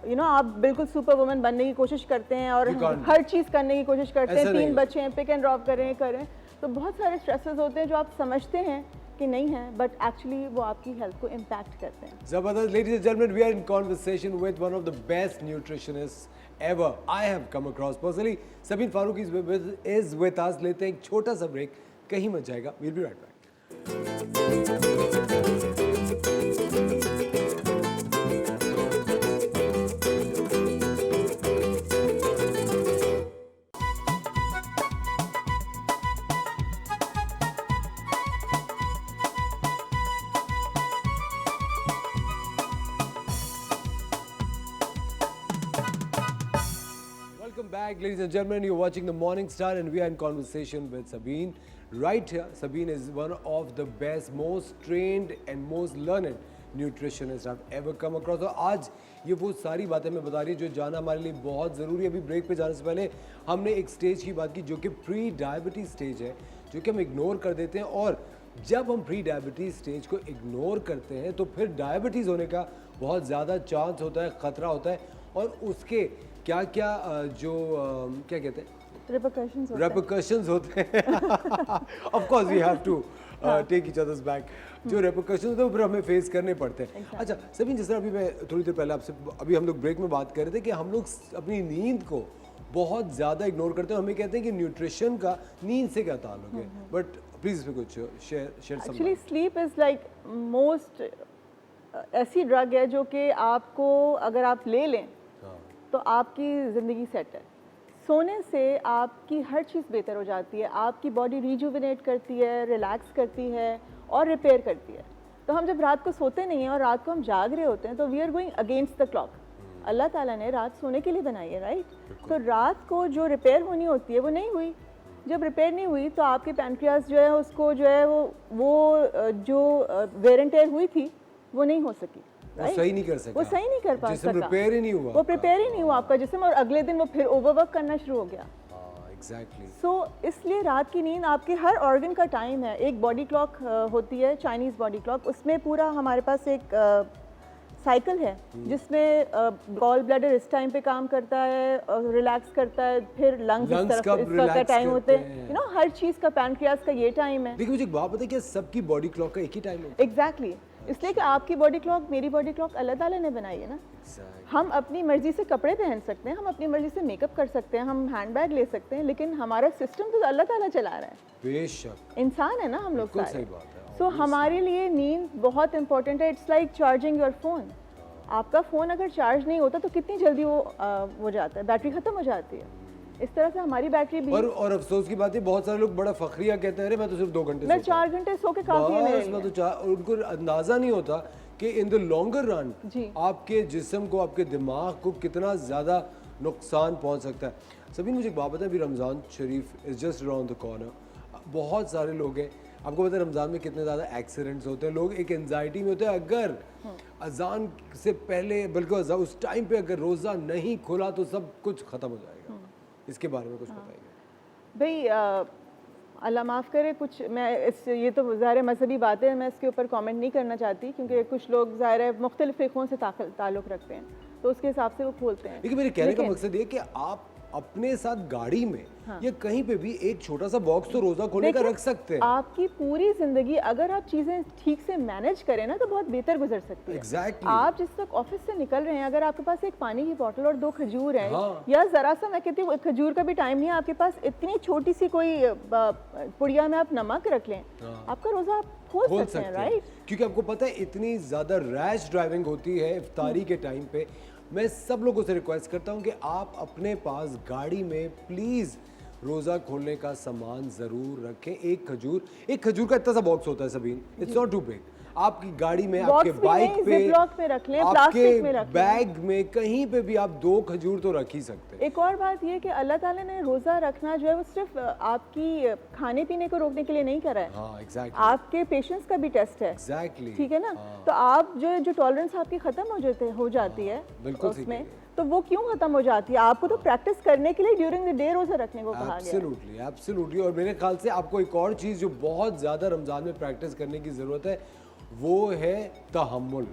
Speaker 4: यू नो आप बिल्कुल सुपर वुमन बनने की कोशिश करते हैं और
Speaker 2: You can't.
Speaker 4: हर चीज़ करने की कोशिश करते
Speaker 2: ऐसा
Speaker 4: हैं।
Speaker 2: नहीं
Speaker 4: 3
Speaker 2: है।
Speaker 4: बच्चे हैं, पिक एंड ड्रॉप करें, तो बहुत सारे स्ट्रेसेस होते हैं जो आप समझते हैं कि नहीं है, बट एक्चुअली वो आपकी हेल्थ को इम्पैक्ट करते हैं।
Speaker 2: Zabardast, ladies and gentlemen, we are in conversation with one of the best nutritionists ever I have come across personally. Sabeen Farooq is with us. लेते हैं एक छोटा सा ब्रेक, कहीं मत जाएगा। We'll be right back. Welcome back, ladies and gentlemen. You're watching The Morning Star and we are in conversation with Sabeen. Right here, Sabeen is one of the best, most trained and most learned nutritionist I've ever come across. और आज ये वो सारी बातें मैं बता रही हूँ जो जानना हमारे लिए बहुत ज़रूरी है। अभी ब्रेक पे जाने से पहले हमने एक स्टेज की बात की जो कि प्री डायबिटीज़ स्टेज है, जो कि हम इग्नोर कर देते हैं। और जब हम प्री डायबिटीज़ स्टेज को इग्नोर करते हैं तो फिर डायबिटीज़ होने का बहुत ज़्यादा चांस होता है, ख़तरा होता है। और उसके क्या क्या क्या कहते हैं, repercussions होते हैं। Of course we have to take each other's back. जो repercussions होते हैं वो फिर हमें फेस करने पड़ते हैं। अच्छा सबीन, जिस तरह अभी मैं थोड़ी देर पहले आपसे, अभी हम लोग ब्रेक में बात कर रहे थे कि हम लोग अपनी नींद को बहुत ज़्यादा इग्नोर करते हैं। हमें कहते हैं कि न्यूट्रिशन का नींद से क्या ताल्लुक है, बट प्लीज़ इसमें कुछ share
Speaker 4: actually sleep is like most ऐसी ड्रग है जो कि आपको अगर आप ले लें तो आपकी ज़िंदगी सेट है। सोने से आपकी हर चीज़ बेहतर हो जाती है, आपकी बॉडी रिजुविनेट करती है, रिलैक्स करती है और रिपेयर करती है। तो हम जब रात को सोते नहीं हैं और रात को हम जाग रहे होते हैं तो we are going against the clock. Allah ताला ने रात सोने के लिए बनाई है, राइट? तो रात को जो रिपेयर होनी होती है वो नहीं हुई। जब रिपेयर नहीं हुई तो आपके पैनक्रियास जो है उसको जो है वो जो वेयर एंड टेयर हुई थी वो नहीं हो सकी,
Speaker 2: वो सही नहीं कर सका,
Speaker 4: वो सही नहीं कर पा
Speaker 2: जिस्म
Speaker 4: सका,
Speaker 2: रिपेयर ही नहीं हुआ,
Speaker 4: वो प्रिपेयर ही नहीं हुआ आपका जिस्म, और अगले दिन वो फिर ओवरवर्क करना शुरू हो गया।
Speaker 2: एग्जैक्टली।
Speaker 4: सो इसलिए रात की नींद आपके हर ऑर्गन का टाइम है। एक बॉडी क्लॉक होती है, चाइनीज़ बॉडी क्लॉक, उसमें पूरा हमारे पास एक साइकिल है जिसमें गॉल ब्लैडर इस टाइम पे काम करता है, रिलैक्स करता है, फिर लंग्स इस तरफ इस वक्त का टाइम होते हैं, यू नो, हर चीज़ का पैनक्रियास का ये टाइम है।
Speaker 2: देखिए मुझे एक बात बताइए, क्या सबकी बॉडी क्लॉक का एक ही टाइम है?
Speaker 4: एग्जैक्टली, इसलिए कि आपकी बॉडी क्लॉक मेरी बॉडी क्लॉक अल्लाह ताला ने बनाई है ना। हम अपनी मर्जी से कपड़े पहन सकते हैं, हम अपनी मर्जी से मेकअप कर सकते हैं, हम हैंडबैग ले सकते हैं, लेकिन हमारा सिस्टम तो अल्लाह ताला चला रहा है।
Speaker 2: बेशक,
Speaker 4: इंसान है ना हम लोग
Speaker 2: बिल्कुल
Speaker 4: सारे।
Speaker 2: सही बात है।
Speaker 4: सो हमारे लिए नींद बहुत इंपॉर्टेंट है। It's like charging your phone. आपका फ़ोन अगर चार्ज नहीं होता तो कितनी जल्दी वो हो जाता है, बैटरी ख़त्म हो जाती है। इस तरह से हमारी बैटरी भी।
Speaker 2: और अफसोस की बात है, बहुत सारे लोग बड़ा फखरिया कहते हैं, अरे मैं तो सिर्फ 2 घंटे
Speaker 4: मैं 4 घंटे सो के काफ़ी है मेरे
Speaker 2: बस, मैं
Speaker 4: लिए।
Speaker 2: तो उनको अंदाज़ा नहीं होता कि इन द लॉन्गर रन
Speaker 4: जी।
Speaker 2: आपके जिस्म को, आपके दिमाग को कितना ज़्यादा नुकसान पहुंच सकता है। सभी मुझे एक बात बताएं, अभी रमज़ान शरीफ is just around the corner. बहुत सारे लोग हैं आपको पता है रमज़ान में कितने ज़्यादा एक्सीडेंट्स होते हैं, लोग एक एंजाइटी में होते हैं। अगर अजान से पहले बल्कि उस टाइम पे अगर रोज़ा नहीं खुला तो सब कुछ ख़त्म हो जाएगा। इसके बारे में कुछ बताइए
Speaker 4: भाई। अल्लाह माफ़ करे, कुछ मैं ये तो ज़ाहिर है मजहबी बातें हैं, मैं इसके ऊपर कमेंट नहीं करना चाहती, क्योंकि कुछ लोग ज़ाहिर है मुख्तलिफ़ फ़िक़ों से ताल्लुक़ रखते हैं, तो उसके हिसाब से वो खोलते हैं।
Speaker 2: लेकिन मेरे कहने का मकसद ये कि आप अपने साथ गाड़ी में या कहीं पे भी एक छोटा सा बॉक्स तो रोज़ा खोलने का रख सकते हैं।
Speaker 4: आपकी पूरी ज़िंदगी अगर आप चीज़ें ठीक से मैनेज करें ना तो बहुत बेहतर गुजर सकती है।
Speaker 2: Exactly.
Speaker 4: आप जिस तक ऑफिस से निकल रहे हैं, अगर आपके पास एक पानी की बोतल और 2 खजूर है,
Speaker 2: हाँ।
Speaker 4: या ज़रा सा, मैं कहती हूँ खजूर का भी टाइम नहीं है आपके पास, इतनी छोटी सी कोई पुड़िया में आप नमक रख लें, आपका रोज़ा आप खोल सकते हैं, राइट?
Speaker 2: क्योंकि आपको पता है इतनी ज़्यादा रैश ड्राइविंग होती है इफ्तारी के टाइम पे। मैं सब लोगों से रिक्वेस्ट करता हूँ कि आप अपने पास गाड़ी में प्लीज़ रोज़ा खोलने का सामान ज़रूर रखें। एक खजूर का इतना सा बॉक्स होता है Sabeen, it's not too big. आपकी गाड़ी में, आपके बाइक पे,
Speaker 4: में रख लें,
Speaker 2: आपके
Speaker 4: प्लास्टिक में रख लें,
Speaker 2: बैग में, कहीं पे भी आप 2 खजूर तो रख ही सकते हैं।
Speaker 4: एक और बात ये कि अल्लाह ताला ने रोज़ा रखना जो है वो सिर्फ आपकी खाने पीने को रोकने के लिए नहीं करा है।
Speaker 2: हाँ, एग्जैक्टली।
Speaker 4: आपके पेशेंस का भी टेस्ट है।
Speaker 2: एग्जैक्टली।
Speaker 4: ठीक है ना? तो आप जो टॉलरेंस आपकी ख़त्म हो जाती है
Speaker 2: बिल्कुल
Speaker 4: उसमें, तो वो क्यों ख़त्म हो जाती है? आपको तो प्रैक्टिस करने के लिए ड्यूरिंग द डे रोज़ा रखने को कहा गया है।
Speaker 2: एब्सोल्युटली। और मेरे ख्याल से आपको एक और चीज़ जो बहुत ज़्यादा रमज़ान में प्रैक्टिस करने की ज़रूरत है वो है तहम्मुल।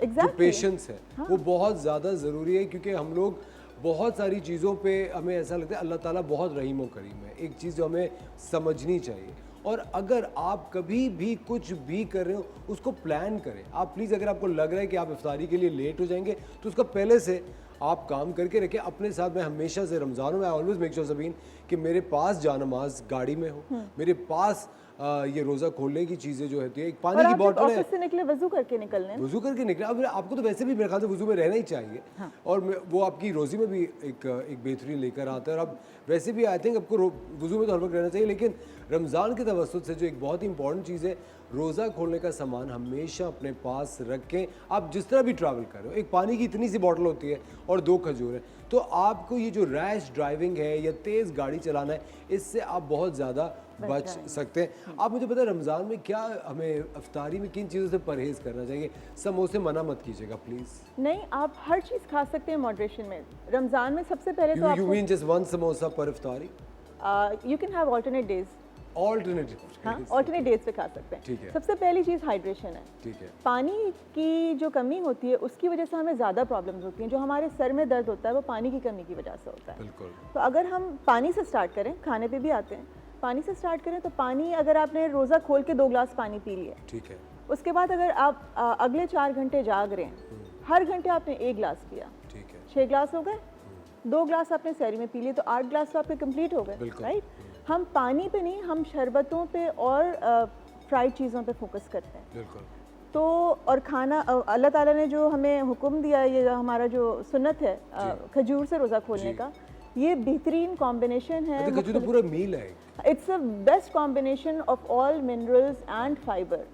Speaker 2: जो पेशेंस है वो बहुत ज़्यादा ज़रूरी है, क्योंकि हम लोग बहुत सारी चीज़ों पे हमें ऐसा लगता है अल्लाह ताला बहुत रहीम और करीम है। एक चीज़ जो हमें समझनी चाहिए, और अगर आप कभी भी कुछ भी कर रहे हो उसको प्लान करें। आप प्लीज़, अगर आपको लग रहा है कि आप इफ्तारी के लिए लेट हो जाएंगे तो उसका पहले से आप काम करके रखें अपने साथ। मैं हमेशा से रमज़ानों में I always make sure Sabeen कि मेरे पास जानमाज गाड़ी में हो, मेरे पास ये रोज़ा खोलने की चीज़ें जो होती है, एक पानी की बोतल है।
Speaker 4: ऑफिस से निकले वजू करके निकलने,
Speaker 2: वजू करके निकले। अब आपको तो वैसे भी मेरे ख्याल से वजू में रहना ही चाहिए। हाँ। और वो आपकी रोज़ी में भी एक बेहतरीन लेकर आता है। और अब वैसे भी आई थिंक आपको वजू में तो हर वक्त रहना चाहिए, लेकिन रमज़ान के तवस्सुत से जो एक बहुत ही इंपॉर्टेंट चीज़ है, रोज़ा खोलने का सामान हमेशा अपने पास रखें। आप जिस तरह भी ट्रैवल कर रहे हो, एक पानी की इतनी सी बॉटल होती है और 2 खजूर है, तो आपको ये जो रैश ड्राइविंग है या तेज़ गाड़ी चलाना है, इससे आप बहुत ज़्यादा बच सकते हैं। आप मुझे पता है रमज़ान में क्या हमें इफ्तारी में किन चीज़ों से परहेज़ करना चाहिए? समोसे मना मत कीजिएगा प्लीज़।
Speaker 4: नहीं, आप हर चीज़ खा सकते हैं मॉडरेशन में। रमज़ान में सबसे पहले तो
Speaker 2: यू मीन जस्ट 1 समोसा पर इफ्तारी?
Speaker 4: You can have alternate days. Alternate days पे खा सकते हैं।
Speaker 2: ठीक है।
Speaker 4: सबसे पहली चीज़ हाइड्रेशन है।
Speaker 2: ठीक है।
Speaker 4: पानी की जो कमी होती है उसकी वजह से हमें ज़्यादा प्रॉब्लम्स होती हैं। जो हमारे सर में दर्द होता है वो पानी की कमी की वजह से होता है।
Speaker 2: बिल्कुल।
Speaker 4: तो अगर हम पानी से स्टार्ट करें, खाने पे भी आते हैं, पानी से स्टार्ट करें तो पानी, अगर आपने रोज़ा खोल के 2 गिलास पानी पी लिया,
Speaker 2: ठीक है,
Speaker 4: उसके बाद अगर आप अगले 4 घंटे जाग रहे हैं, हर घंटे आपने 1 गिलास पिया,
Speaker 2: ठीक है,
Speaker 4: 6 गिलास हो गए। 2 गिलास आपने सहरी में पी लिए तो 8 गिलास तो आपके कंप्लीट हो गए, राइट? हम पानी पे नहीं, हम शरबतों पे और फ्राइड चीज़ों पे फोकस करते हैं।
Speaker 2: बिल्कुल।
Speaker 4: तो और खाना, अल्लाह ताला ने जो हमें हुक्म दिया है, ये हमारा जो सुन्नत है खजूर से रोज़ा खोलने का, ये बेहतरीन कॉम्बिनेशन है।
Speaker 2: खजूर तो पूरा मील है।
Speaker 4: It's a best combination of all minerals and fibre.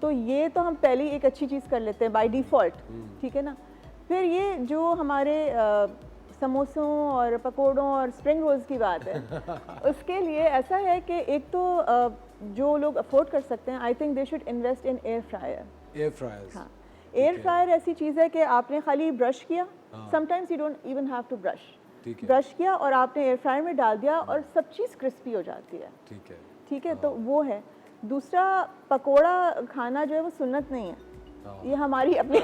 Speaker 4: तो ये तो हम पहले एक अच्छी चीज़ कर लेते हैं बाय डिफ़ॉल्ट, ठीक है ना? फिर ये जो हमारे समोसों और पकोड़ों और स्प्रिंग रोल्स की बात है, उसके लिए ऐसा है कि एक तो जो लोग अफोर्ड कर सकते हैं, I think they should invest in air fryer.
Speaker 2: Air fryers.
Speaker 4: हाँ, एयर फ्रायर ऐसी चीज़ है कि आपने खाली ब्रश किया, sometimes you don't even have to brush, brush किया और आपने एयर फ्रायर में डाल दिया और सब चीज़ क्रिस्पी हो जाती है।
Speaker 2: ठीक है,
Speaker 4: ठीक है। तो वो है। दूसरा, पकोड़ा खाना जो है वो सुन्नत नहीं है, ये हमारी अपनी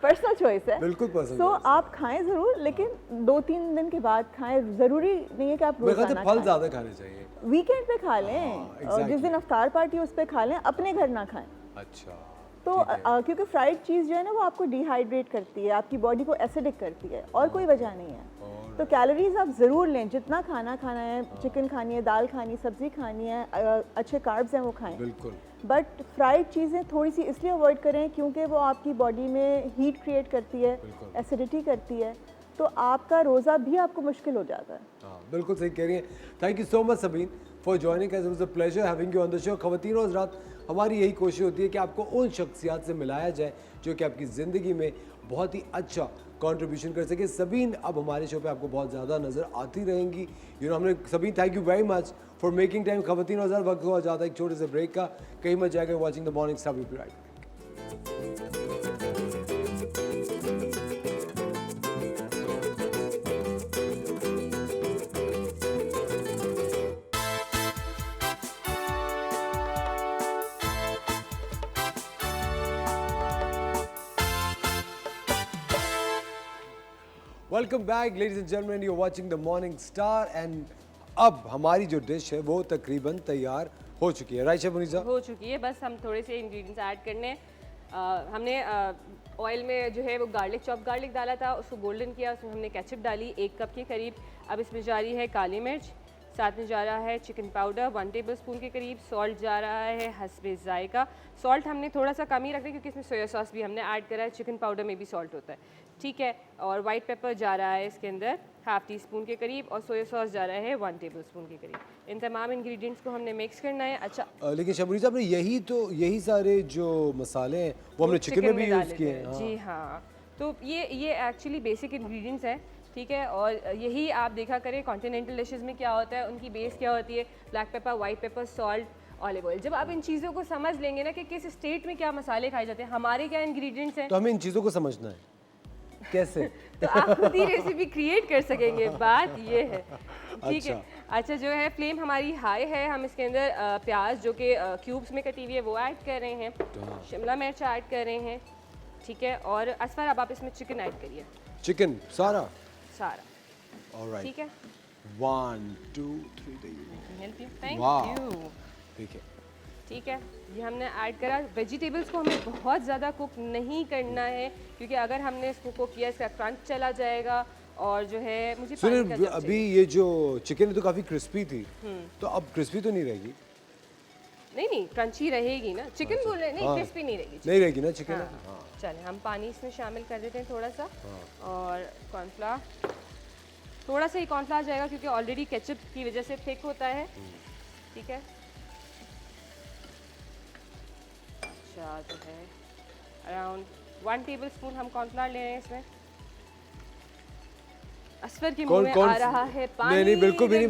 Speaker 4: पर्सनल चॉइस है।
Speaker 2: बिल्कुल पर्सनल।
Speaker 4: सो आप खाएं ज़रूर, लेकिन 2-3 दिन के बाद खाएं। ज़रूरी नहीं है कि आप रोज़ाना खाएं।
Speaker 2: फल ज़्यादा खाने चाहिए।
Speaker 4: वीकेंड पे खा लें, और जिस दिन अफ्तार पार्टी उस पर खा लें, अपने घर ना खाएं।
Speaker 2: अच्छा।
Speaker 4: तो क्योंकि फ्राइड चीज़ जो है ना वो आपको डिहाइड्रेट करती है, आपकी बॉडी को एसिडिक करती है, और कोई वजह नहीं है। तो कैलोरीज आप ज़रूर लें, जितना खाना खाना है, चिकन खानी है, दाल खानी, सब्ज़ी खानी है, अच्छे कार्ब्स हैं वो खाएं।
Speaker 2: बिल्कुल।
Speaker 4: बट फ्राइड चीज़ें थोड़ी सी इसलिए अवॉइड करें क्योंकि वो आपकी बॉडी में हीट क्रिएट करती है, एसिडिटी करती है, तो आपका रोज़ा भी आपको मुश्किल हो जाता है।
Speaker 2: हाँ, बिल्कुल सही कह रही हैं। Thank you so much Sabeen for joining us. It was a pleasure having you on the show. ख़वातीन और हज़रात, हमारी यही कोशिश होती है कि आपको उन शख्सियात से मिलाया जाए जो कि आपकी ज़िंदगी में बहुत ही अच्छा कंट्रीब्यूशन कर सके। सबीन अब हमारे शो पे आपको बहुत ज़्यादा नज़र आती रहेंगी। हमने Sabeen, thank you very much for making time. खवातीन और वक्त हुआ जाता है एक छोटे से ब्रेक का, कहीं मत जाएगा। Watching the Morning Star, we will be right back. Welcome back ladies and gentleman, you are watching the Morning Star and अब हमारी जो डिश है वो तकरीबन तैयार हो चुकी है। Right chef Munisa?
Speaker 3: हो चुकी है, बस हम थोड़े से इंग्रेडिएंट्स ऐड करने हैं। हमने ऑयल में जो है वो गार्लिक, चॉप गार्लिक डाला था, उसको गोल्डन किया, उसमें हमने केचप डाली 1 कप के करीब। अब इसमें जा रही है काली मिर्च, साथ में जा रहा है चिकन पाउडर 1 टेबलस्पून के करीब, सॉल्ट जा रहा है हस्बे जायका। सॉल्ट हमने थोड़ा सा कम ही रखना है क्योंकि इसमें सोया सॉस भी हमने ऐड करा है, चिकन पाउडर में भी सॉल्ट होता है, ठीक है। और वाइट पेपर जा रहा है इसके अंदर ½ टीस्पून के करीब, और सोया सॉस जा रहा है 1 टेबलस्पून के करीब। इन तमाम इंग्रेडिएंट्स को हमने मिक्स करना है। अच्छा,
Speaker 2: लेकिन शेफ मुनीसा आपने यही सारे जो मसाले हैं वो हमने चिकन में भी यूज़ किए हैं।
Speaker 3: जी हाँ, तो ये एक्चुअली बेसिक इंग्रेडिएंट्स हैं, ठीक है। और यही आप देखा करें कॉन्टिनेंटल डिशेस में क्या होता है, उनकी बेस क्या होती है, black pepper, white paper, salt, olive oil. जब आप इन चीज़ों को समझ लेंगे ना कि किस स्टेट में क्या मसाले खाए जाते हैं, हमारे क्या इंग्रेडिएंट्स हैं,
Speaker 2: तो हमें इन चीज़ों को समझना है कैसे
Speaker 3: तो आप खुद ही रेसिपी क्रिएट कर सकेंगे। बात ये है, ठीक है। अच्छा, जो है फ्लेम हमारी हाई है, हम इसके अंदर प्याज जो कि क्यूब्स में कटी हुई है वो ऐड कर रहे हैं, शिमला मिर्च ऐड कर रहे हैं, ठीक है। और असफर अब आप इसमें चिकन ऐड करिए,
Speaker 2: चिकन सारा,
Speaker 3: ऑलराइट, ठीक है।
Speaker 2: 1 2 3
Speaker 3: हेल्प यू, थैंक
Speaker 2: वाह।
Speaker 3: यू,
Speaker 2: ठीक है,
Speaker 3: ठीक है। ये हमने ऐड करा। वेजिटेबल्स को हमें बहुत ज़्यादा कुक नहीं करना है क्योंकि अगर हमने इसको कुक किया इसका क्रंच चला जाएगा और जो है मुझे पानी का
Speaker 2: सुनिए
Speaker 3: जब
Speaker 2: अभी ये जो चिकन है तो काफ़ी क्रिस्पी थी, तो अब क्रिस्पी तो नहीं रहेगी?
Speaker 3: नहीं, क्रंची रहेगी ना, चिकन बोल रहे नहीं, क्रिस्पी नहीं रहेगी,
Speaker 2: नहीं रहेगी ना चिकन?
Speaker 3: हाँ। चलें हम पानी इसमें शामिल कर देते हैं थोड़ा सा, और कॉर्नफ्लावर, थोड़ा सा ही कॉर्नफ्लावर जाएगा क्योंकि ऑलरेडी केचप की वजह से थिक होता है, ठीक है। अच्छा, जो है अराउंड 1 टेबलस्पून हम कॉर्नफ्लावर ले रहे हैं इसमें। असफर के मुंह में आ रहा है पानी।
Speaker 2: नहीं बिल्कुल भी नहीं,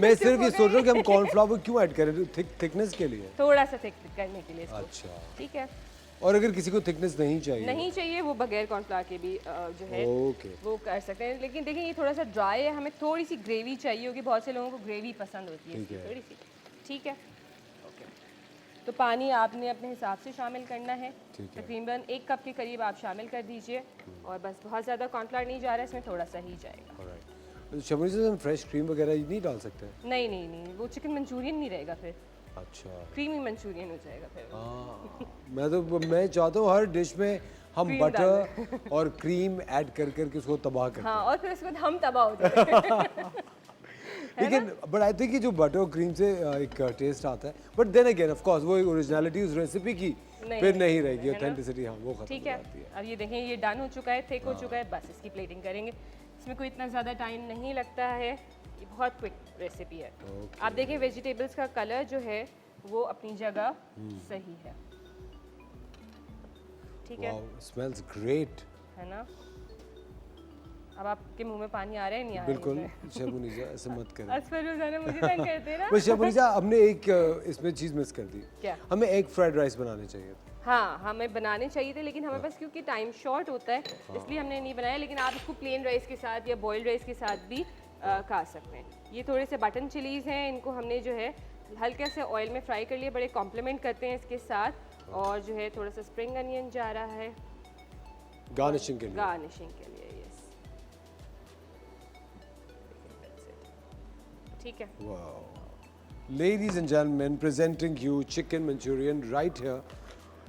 Speaker 2: मैं सिर्फ ये सोच रहा हूँ कि हम कॉर्नफ्लावर क्यों ऐड करें, थिकनेस के लिए,
Speaker 3: थोड़ा सा थिक करने के लिए इसको।
Speaker 2: अच्छा,
Speaker 3: ठीक है।
Speaker 2: और अगर किसी को थिकनेस नहीं चाहिए
Speaker 3: वो बगैर कॉर्नफ्लावर के भी जो है
Speaker 2: ओके
Speaker 3: वो कर सकते हैं, लेकिन देखिए ये थोड़ा सा ड्राई है, हमें थोड़ी सी ग्रेवी चाहिए होगी, बहुत से लोगों को ग्रेवी पसंद होती है इसकी थोड़ी सी, ठीक है। ओके, तो पानी आपने अपने हिसाब से शामिल करना है, तकरीबन 1 कप के करीब आप शामिल कर दीजिए, और बस बहुत ज़्यादा कॉर्नफ्लावर नहीं जा रहा है इसमें, थोड़ा सा ही जाएगा।
Speaker 2: शबरी से हम फ्रेश क्रीम वगैरह नहीं डाल सकते?
Speaker 3: नहीं, वो चिकन मंचूरियन नहीं रहेगा फिर,
Speaker 2: अच्छा,
Speaker 3: क्रीमी मंचूरियन हो जाएगा फिर।
Speaker 2: मैं चाहता हूँ हर डिश में हम बटर और क्रीम ऐड कर करके उसको तबाह करते हैं।
Speaker 3: हाँ, और फिर उसके बाद हम तबाह हो जाते हैं।
Speaker 2: लेकिन बट आई थिंक कि जो बटर और क्रीम से एक टेस्ट आता है, but then again of course वो ओरिजिनलिटी उस रेसिपी की फिर नहीं रहेगी, ऑथेंटिसिटी हाँ वो खत्म हो जाती है।
Speaker 3: अब ये देखें ये डन हो चुका है, थिक हो चुका है, बस इसकी प्लेटिंग करेंगे। इसमें कोई इतना ज़्यादा टाइम नहीं लगता है, ये बहुत क्विक रेसिपी है। आप देखें वेजिटेबल्स का कलर जो है वो अपनी जगह सही है, ठीक है।
Speaker 2: स्मेल्स ग्रेट,
Speaker 3: है ना। अब आपके मुंह में पानी आ रहा है नहीं आ रहा है?
Speaker 2: बिल्कुल शबुनीजा ऐसे मत करें।
Speaker 3: असफर रोजाना मुझे तंग करते हैं ना।
Speaker 2: बस शबुनीजा हमने एक इसमें चीज़ मिस कर दी,
Speaker 3: क्या?
Speaker 2: हमें एग फ्राइड राइस बनाने चाहिए थे।
Speaker 3: हाँ, हमें बनाने चाहिए थे, लेकिन हमें पास क्योंकि टाइम शॉर्ट होता है इसलिए हमने नहीं बनाया, लेकिन आप इसको प्लेन राइस के साथ या बॉइल्ड राइस के साथ भी खा सकते हैं। ये थोड़े से बटन चिलीज़ हैं, इनको हमने जो है हल्के से ऑयल में फ्राई कर लिए, बड़े कॉम्प्लीमेंट करते हैं इसके साथ, और जो है थोड़ा सा स्प्रिंग अनियन जा रहा है
Speaker 2: गार्निशिंग के लिए।
Speaker 3: यस, ठीक है।
Speaker 2: Ladies and gentlemen, presenting you chicken Manchurian right here.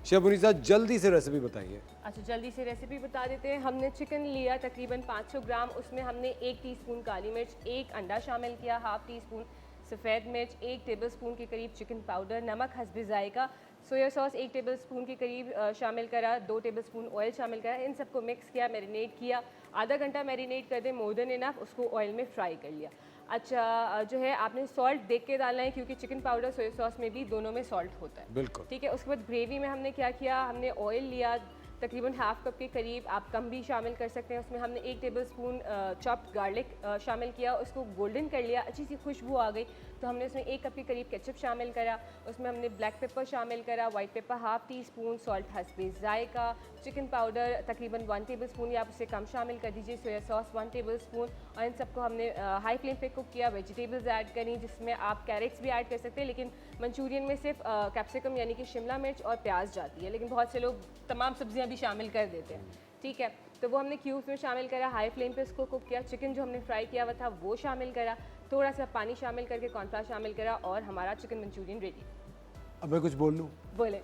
Speaker 2: शबुनीजा जल्दी से रेसिपी बताइए।
Speaker 3: अच्छा, जल्दी से रेसिपी बता देते हैं। हमने चिकन लिया तकरीबन 500 ग्राम, उसमें हमने 1 टीस्पून काली मिर्च, 1 अंडा शामिल किया, ½ टीस्पून सफ़ेद मिर्च, 1 टेबलस्पून के करीब चिकन पाउडर, नमक हस्बे जायका, सोया सॉस 1 टेबलस्पून के करीब शामिल करा, 2 टेबलस्पून ऑयल शामिल करा, इन सबको मिक्स किया, मैरिनेट किया, आधा घंटा मैरिनेट कर दें, मोर देन इनफ, उसको ऑयल में फ्राई कर लिया। अच्छा, जो है आपने सॉल्ट देख के डालना है क्योंकि चिकन पाउडर सोया सॉस में भी दोनों में सॉल्ट होता है,
Speaker 2: बिल्कुल,
Speaker 3: ठीक है। उसके बाद ग्रेवी में हमने क्या किया, हमने ऑयल लिया तकरीबन ½ कप के करीब, आप कम भी शामिल कर सकते हैं। उसमें हमने 1 टेबलस्पून चॉप्ड गार्लिक शामिल किया, उसको गोल्डन कर लिया, अच्छी सी खुशबू आ गई तो हमने उसमें 1 कप के करीब केचप शामिल करा, उसमें हमने ब्लैक पेपर शामिल करा, white pepper half teaspoon, salt हस्बे जायका, चिकन पाउडर तकरीबन 1 टेबल स्पून या आप उससे कम शामिल कर दीजिए, सोया सॉस 1 टेबल स्पून, और इन सबको हमने हाई फ्लेम पे कुक किया। वेजिटेबल्स ऐड करी जिसमें आप कैरेट्स भी ऐड कर सकते हैं, लेकिन मंचूरियन में सिर्फ कैप्सिकम यानी कि शिमला मिर्च और प्याज जाती है, लेकिन बहुत से लोग तमाम सब्जियाँ भी शामिल कर देते हैं। ठीक है, तो वो हमने क्यूब्स में शामिल करा, हाई फ्लेम पे उसको कुक किया। चिकन जो हमने फ्राई किया हुआ था वो शामिल करा, थोड़ा सा पानी शामिल करके कॉर्नफ्लावर शामिल करा, और हमारा चिकन मंचूरियन रेडी।
Speaker 2: अब मैं कुछ बोल लूँ?
Speaker 3: बोले।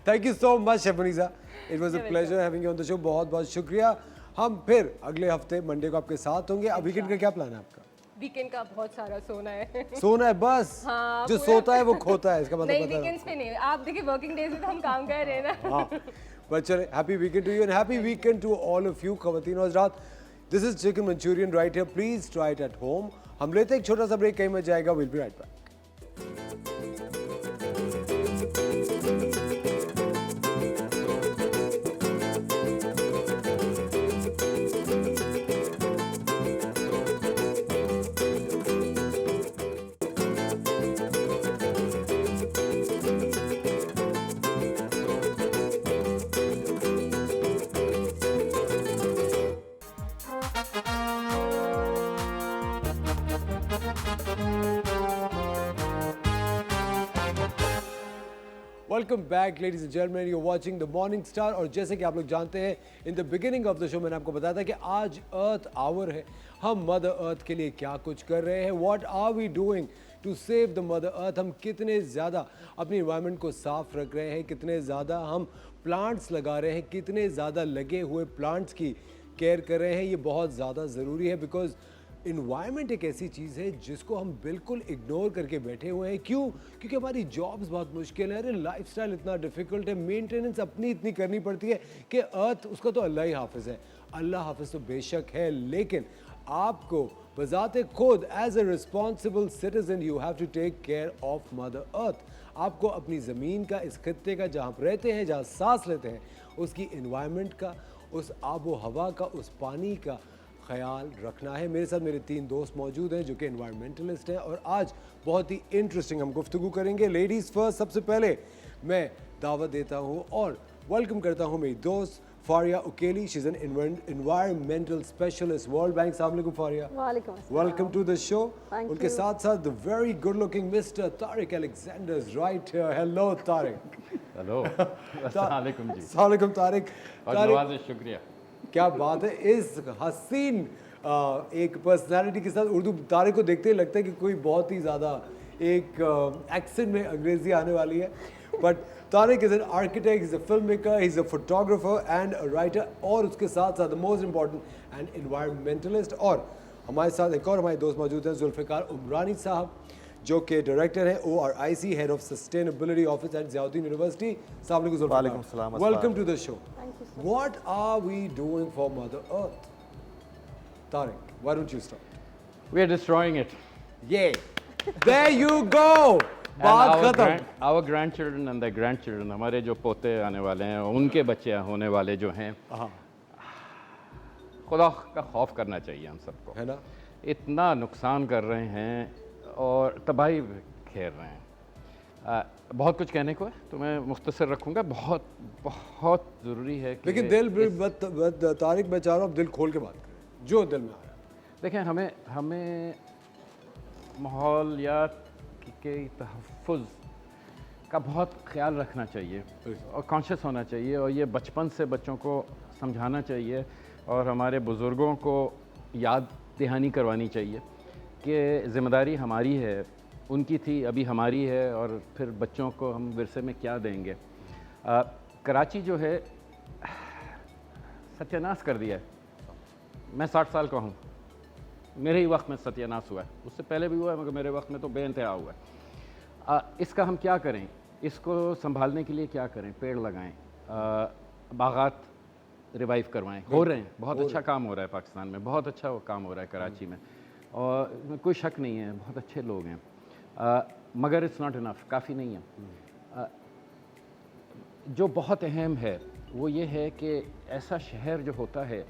Speaker 2: Thank you so much chef Munisa, it was a pleasure having you on the show. बहुत बहुत शुक्रिया। हम फिर अगले हफ्ते मंडे को आपके साथ होंगे। अब वीकेंड का क्या प्लान है आपका?
Speaker 3: वीकेंड का बहुत सारा सोना है।
Speaker 2: सोना है बस?
Speaker 3: हाँ,
Speaker 2: जो सोता है वो खोता है, इसका मतलब
Speaker 3: नहीं,
Speaker 2: पता है?
Speaker 3: वीकेंड्स पे नहीं, आप देखिए वर्किंग डेज में तो हम काम कर रहे हैं ना।
Speaker 2: हाँ, बट चले, happy weekend to you and happy weekend to all of you खवातीन और हज़रात। This is chicken Manchurian right here, please try it at home. हम लेते हैं एक छोटा सा ब्रेक, कहीं मत जाएगा, will be right back. Welcome back ladies and gentleman, you watching the Morning Star. और जैसे कि आप लोग जानते हैं, in the beginning of the show मैंने आपको बताया था कि आज अर्थ आवर है। हम मदर अर्थ के लिए क्या कुछ कर रहे हैं, what are we doing to save the mother earth. हम कितने ज़्यादा अपनी इन्वायरमेंट को साफ रख रहे हैं, कितने ज़्यादा हम प्लांट्स लगा रहे हैं, कितने ज़्यादा लगे हुए प्लांट्स की केयर कर रहे हैं। ये बहुत ज़्यादा ज़रूरी है, बिकॉज इन्वायरमेंट एक ऐसी चीज़ है जिसको हम बिल्कुल इग्नोर करके बैठे हुए हैं। क्यों? क्योंकि हमारी जॉब्स बहुत मुश्किल है, अरे लाइफस्टाइल इतना डिफिकल्ट है, मेंटेनेंस अपनी इतनी करनी पड़ती है कि अर्थ उसका तो अल्लाह ही हाफिज़ है। अल्लाह हाफिज़ तो बेशक है, लेकिन आपको बजाते खुद as a responsible citizen you have to take care of mother earth. आपको अपनी ज़मीन का, इस खत्ते का, जहाँ आप रहते हैं, जहाँ सांस लेते हैं, उसकी इन्वायरमेंट का, उस आबो हवा का, उस पानी का ख्याल रखना है। मेरे साथ मेरे 3 दोस्त मौजूद हैं जो कि एनवायरमेंटलिस्ट हैं, और आज बहुत ही इंटरेस्टिंग हम गुफ्तगू करेंगे। लेडीज़ फर्स्ट, सबसे पहले मैं दावत देता हूँ और वेलकम करता हूँ मेरी दोस्त Faria Ukeli. She is an environmental specialist, World Bank. अस्सलाम वालेकुम फारिया।
Speaker 4: वालेकुम अस्सलाम।
Speaker 2: Welcome to the show.
Speaker 4: Thank
Speaker 2: उनके
Speaker 4: you.
Speaker 2: साथ साथ the very good looking mister Tariq Alexander is right here. Hello Tariq.
Speaker 5: Hello अस्सलाम वालेकुम जी।
Speaker 2: अस्सलाम वालेकुम तारिक।
Speaker 5: और
Speaker 2: तारिक,
Speaker 5: नवाज़ शुक्रिया।
Speaker 2: क्या बात है, इस हसीन एक पर्सनालिटी के साथ उर्दू तारिक को देखते ही लगता है कि कोई बहुत ही ज़्यादा एक एक्सेंट में अंग्रेजी आने वाली है। But Tariq is an architect, is a film maker, is a photographer and a writer, और उसके साथ साथ the most important and environmentalist. और हमारे साथ एक और हमारे दोस्त मौजूद हैं, जुल्फ़िकार उमरानी साहब, जो कि डायरेक्टर हैं ORIC, head of sustainability office at Ziauddin University. अस्सलाम वालेकुम जुल्फ़िकार।
Speaker 6: वालेकुम सलाम।
Speaker 2: Welcome to the show. What are we doing for Mother Earth? Tariq, why don't you start?
Speaker 5: We are destroying it.
Speaker 2: Yeah, there you go. बात खत्म।
Speaker 5: Our grandchildren and their grandchildren, हमारे जो पोते आने वाले हैं, उनके बच्चे होने वाले जो हैं,
Speaker 2: हाँ,
Speaker 5: खुदा का खौफ करना चाहिए हम सबको।
Speaker 2: है ना?
Speaker 5: इतना नुकसान कर रहे हैं और तबाही खेर रहे हैं। बहुत कुछ कहने को है तो मैं मुख्तसर रखूँगा। बहुत बहुत ज़रूरी है कि
Speaker 2: लेकिन तारिक, मैं चाह रहा हूँ दिल खोल के बात करें, जो दिल में आ रहा है।
Speaker 5: देखें, हमें माहौलियात के तहफ़्फ़ुज़ का बहुत ख्याल रखना चाहिए और कॉन्शियस होना चाहिए, और ये बचपन से बच्चों को समझाना चाहिए और हमारे बुज़ुर्गों को याद दहानी करवानी चाहिए कि ज़िम्मेदारी हमारी है, उनकी थी, अभी हमारी है, और फिर बच्चों को हम विरसे में क्या देंगे। कराची जो है सत्यानाश कर दिया है। मैं 60 साल का हूँ, मेरे ही वक्त में सत्यानाश हुआ है, उससे पहले भी हुआ है, मगर मेरे वक्त में तो बेइंतहा हुआ है। इसका हम क्या करें, इसको संभालने के लिए क्या करें? पेड़ लगाएं, बागात रिवाइव करवाएं। हो रहे हैं, बहुत अच्छा काम हो रहा है पाकिस्तान में, बहुत अच्छा वो काम हो रहा है कराची में, और कोई शक नहीं है, बहुत अच्छे लोग हैं, मगर इट्स नॉट इनफ, काफ़ी नहीं है। जो बहुत अहम है वो ये है कि ऐसा शहर जो होता है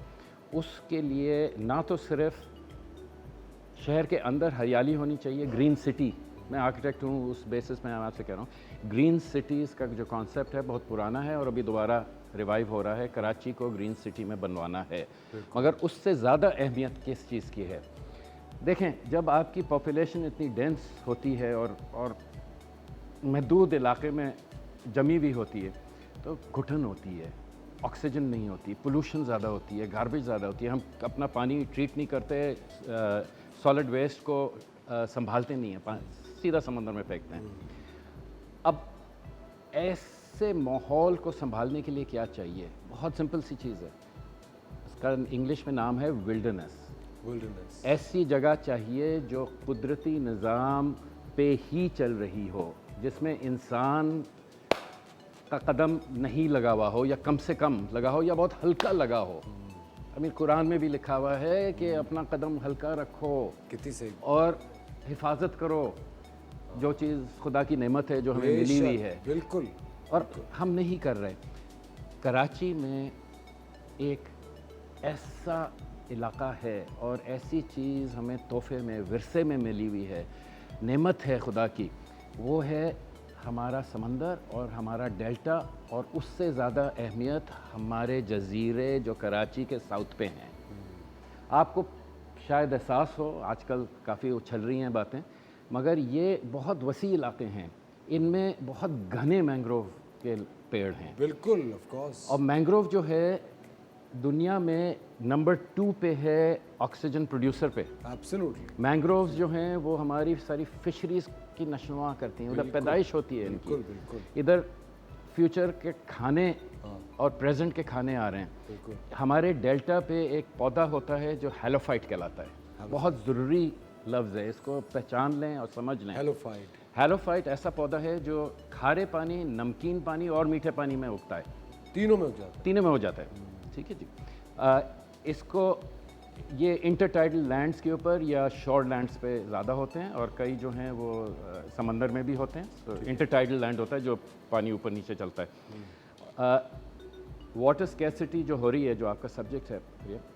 Speaker 5: उसके लिए ना तो सिर्फ शहर के अंदर हरियाली होनी चाहिए, ग्रीन सिटी। मैं आर्किटेक्ट हूँ, उस बेसिस में मैं आपसे कह रहा हूँ ग्रीन सिटीज़ का जो कॉन्सेप्ट है बहुत पुराना है और अभी दोबारा रिवाइव हो रहा है। कराची को ग्रीन सिटी में बनवाना है, मगर उससे ज़्यादा अहमियत किस चीज़ की है? देखें, जब आपकी पॉपुलेशन इतनी डेंस होती है और महदूद इलाके में जमी हुई होती है तो घुटन होती है, ऑक्सीजन नहीं होती, पोल्यूशन ज़्यादा होती है, गार्बेज ज़्यादा होती है। हम अपना पानी ट्रीट नहीं करते, सॉलिड वेस्ट को संभालते नहीं हैं, सीधा समंदर में फेंकते हैं। अब ऐसे माहौल को संभालने के लिए क्या चाहिए? बहुत सिंपल सी चीज़ है, इसका इंग्लिश में नाम है विल्डरनेस। ऐसी जगह चाहिए जो कुदरती निज़ाम पे ही चल रही हो, जिसमें इंसान का कदम नहीं लगा हुआ हो या कम से कम लगा हो या बहुत हल्का लगा हो। अमीर कुरान में भी लिखा हुआ है कि अपना कदम हल्का रखो,
Speaker 2: कितनी सही,
Speaker 5: और हिफाजत करो जो चीज़ खुदा की नेमत है जो हमें मिली हुई है।
Speaker 2: बिल्कुल।
Speaker 5: और हम नहीं कर रहे। कराची में एक ऐसा इलाका है और ऐसी चीज़ हमें तोहफे में, विरसे में मिली हुई है, नेमत है खुदा की, वो है हमारा समंदर और हमारा डेल्टा, और उससे ज़्यादा अहमियत हमारे जजीरे जो कराची के साउथ पे हैं। आपको शायद एहसास हो, आजकल काफ़ी उछल रही हैं बातें, मगर ये बहुत वसी इलाके हैं, इनमें बहुत घने मैंग्रोव के पेड़ हैं।
Speaker 2: बिल्कुल, ऑफ कोर्स।
Speaker 5: और मैंग्रोव जो है दुनिया में नंबर 2 पे है ऑक्सीजन प्रोड्यूसर पे।
Speaker 2: एब्सोल्युटली।
Speaker 5: मैंग्रोव्स जो हैं वो हमारी सारी फिशरीज़ की नशोनुमा करती हैं, उधर पैदाइश होती है इनकी।
Speaker 2: बिल्कुल बिल्कुल
Speaker 5: इधर फ्यूचर के खाने और प्रेजेंट के खाने आ रहे हैं।
Speaker 2: बिल्कुल।
Speaker 5: हमारे डेल्टा पे एक पौधा होता है जो हेलोफाइट कहलाता है, बहुत ज़रूरी लफ्ज़ है, इसको पहचान लें और समझ लें।
Speaker 2: हेलोफाइट।
Speaker 5: हेलोफाइट ऐसा पौधा है जो खारे पानी, नमकीन पानी और मीठे पानी में उगता है,
Speaker 2: तीनों में हो जाता है।
Speaker 5: तीनों में हो जाता है। ठीक है जी। इसको ये इंटरटाइडल लैंड्स के ऊपर या शोर लैंड्स पे ज़्यादा होते हैं, और कई जो हैं वो समंदर में भी होते हैं। तो इंटरटाइडल लैंड होता है जो पानी ऊपर नीचे चलता है। वाटर स्कैरसिटी जो हो रही है, जो आपका सब्जेक्ट है,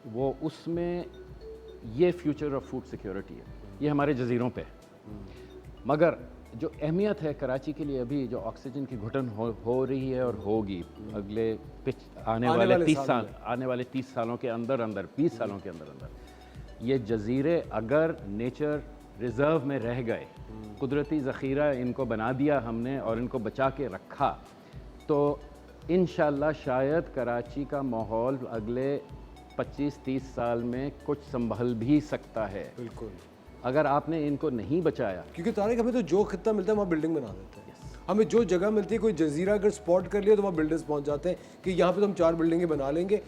Speaker 5: वो उसमें ये फ्यूचर ऑफ फूड सिक्योरिटी है, ये हमारे जजीरों पे है। मगर जो अहमियत है कराची के लिए, अभी जो ऑक्सीजन की घुटन हो रही है और होगी अगले आने वाले 30 सालों के अंदर अंदर, 20 सालों के अंदर अंदर, ये जजीरे अगर नेचर रिज़र्व में रह गए, कुदरती ज़ख़ीरा इनको बना दिया हमने और इनको बचा के रखा, तो इंशाअल्लाह शायद कराची का माहौल अगले 25-30 साल में कुछ संभल भी सकता है।
Speaker 2: बिल्कुल।
Speaker 5: अगर आपने इनको नहीं बचाया,
Speaker 2: क्योंकि तारिक, हमें तो जो खित्ता मिलता है वहाँ बिल्डिंग बना देते हैं। हमें जो जगह मिलती है, कोई जजीरा अगर स्पॉट कर लिया तो वहाँ बिल्डर्स पहुँच जाते हैं कि यहाँ पे तो हम 4 बिल्डिंगें बना लेंगे।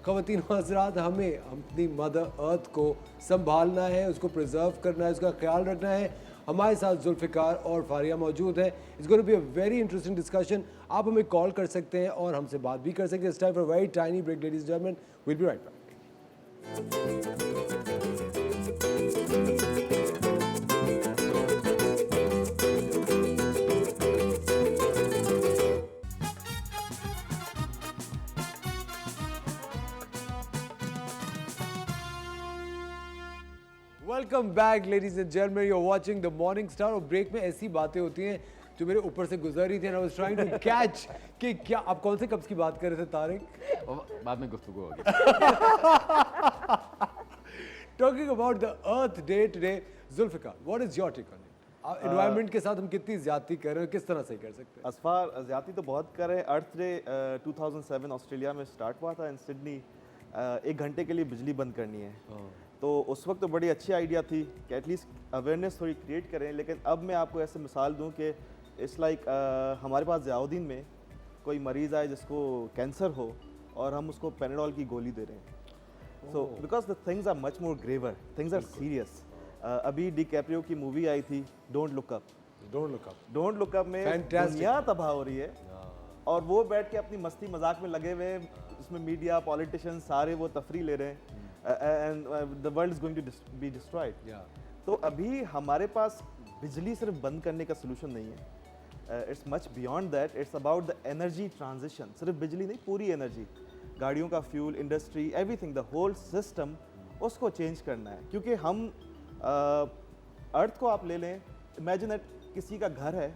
Speaker 2: ख़वातीन व हज़रात, हमें अपनी मदर अर्थ को संभालना है, उसको प्रिजर्व करना है, उसका ख्याल रखना है। हमारे साथ जुल्फ़िकार और फारिया मौजूद है। It's going to be a very interesting discussion. आप हमें कॉल कर सकते हैं और हमसे बात भी कर सकते हैं। It's time for very tiny break ladies and gentleman, will be right back. Welcome back ladies and gentleman, you are watching the Morning Star. और ब्रेक में ऐसी बातें होती हैं जो मेरे ऊपर से गुजर रही थी, and I was trying to catch कि क्या आप कौन से कप्स की बात कर रहे थे तारिक?
Speaker 5: बाद में गुफ्तगू होगी।
Speaker 2: Talking about the Earth Day today, Zulfiqar, what is your take on it? Environment के साथ हम कितनी ज्यादती कर रहे हैं, किस तरह से कर सकते हैं?
Speaker 6: असफार ज्यादा तो बहुत कर रहे हैं। अर्थ डे 2007 ऑस्ट्रेलिया में स्टार्ट हुआ था इन सिडनी। 1 घंटे के लिए बिजली बंद करनी है, तो उस वक्त तो बड़ी अच्छी आइडिया थी कि एटलीस्ट अवेयरनेस थोड़ी क्रिएट करें। लेकिन अब मैं आपको ऐसे मिसाल दूं कि इट्स लाइक हमारे पास ज़ियाउद्दीन में कोई मरीज़ आए जिसको कैंसर हो और हम उसको पेनाडोल की गोली दे रहे हैं। So because the things are much more graver, things are serious. अभी डिकैप्रियो की मूवी आई थी don't look up. Don't look up में
Speaker 2: Fantastic.
Speaker 6: दुनिया तबाह हो रही है और वो बैठ के अपनी मस्ती मजाक में लगे हुए, उसमें मीडिया, पॉलिटिशियन सारे वो तफरी ले रहे हैं, and the world is going to be destroyed. तो अभी हमारे पास बिजली सिर्फ बंद करने का सोल्यूशन नहीं है। It's much beyond that. It's about the energy transition. सिर्फ बिजली नहीं, पूरी एनर्जी, गाड़ियों का fuel, industry, everything, the whole system, उसको चेंज करना है। क्योंकि हम अर्थ को आप ले लें, इमेजिन दैट किसी का घर है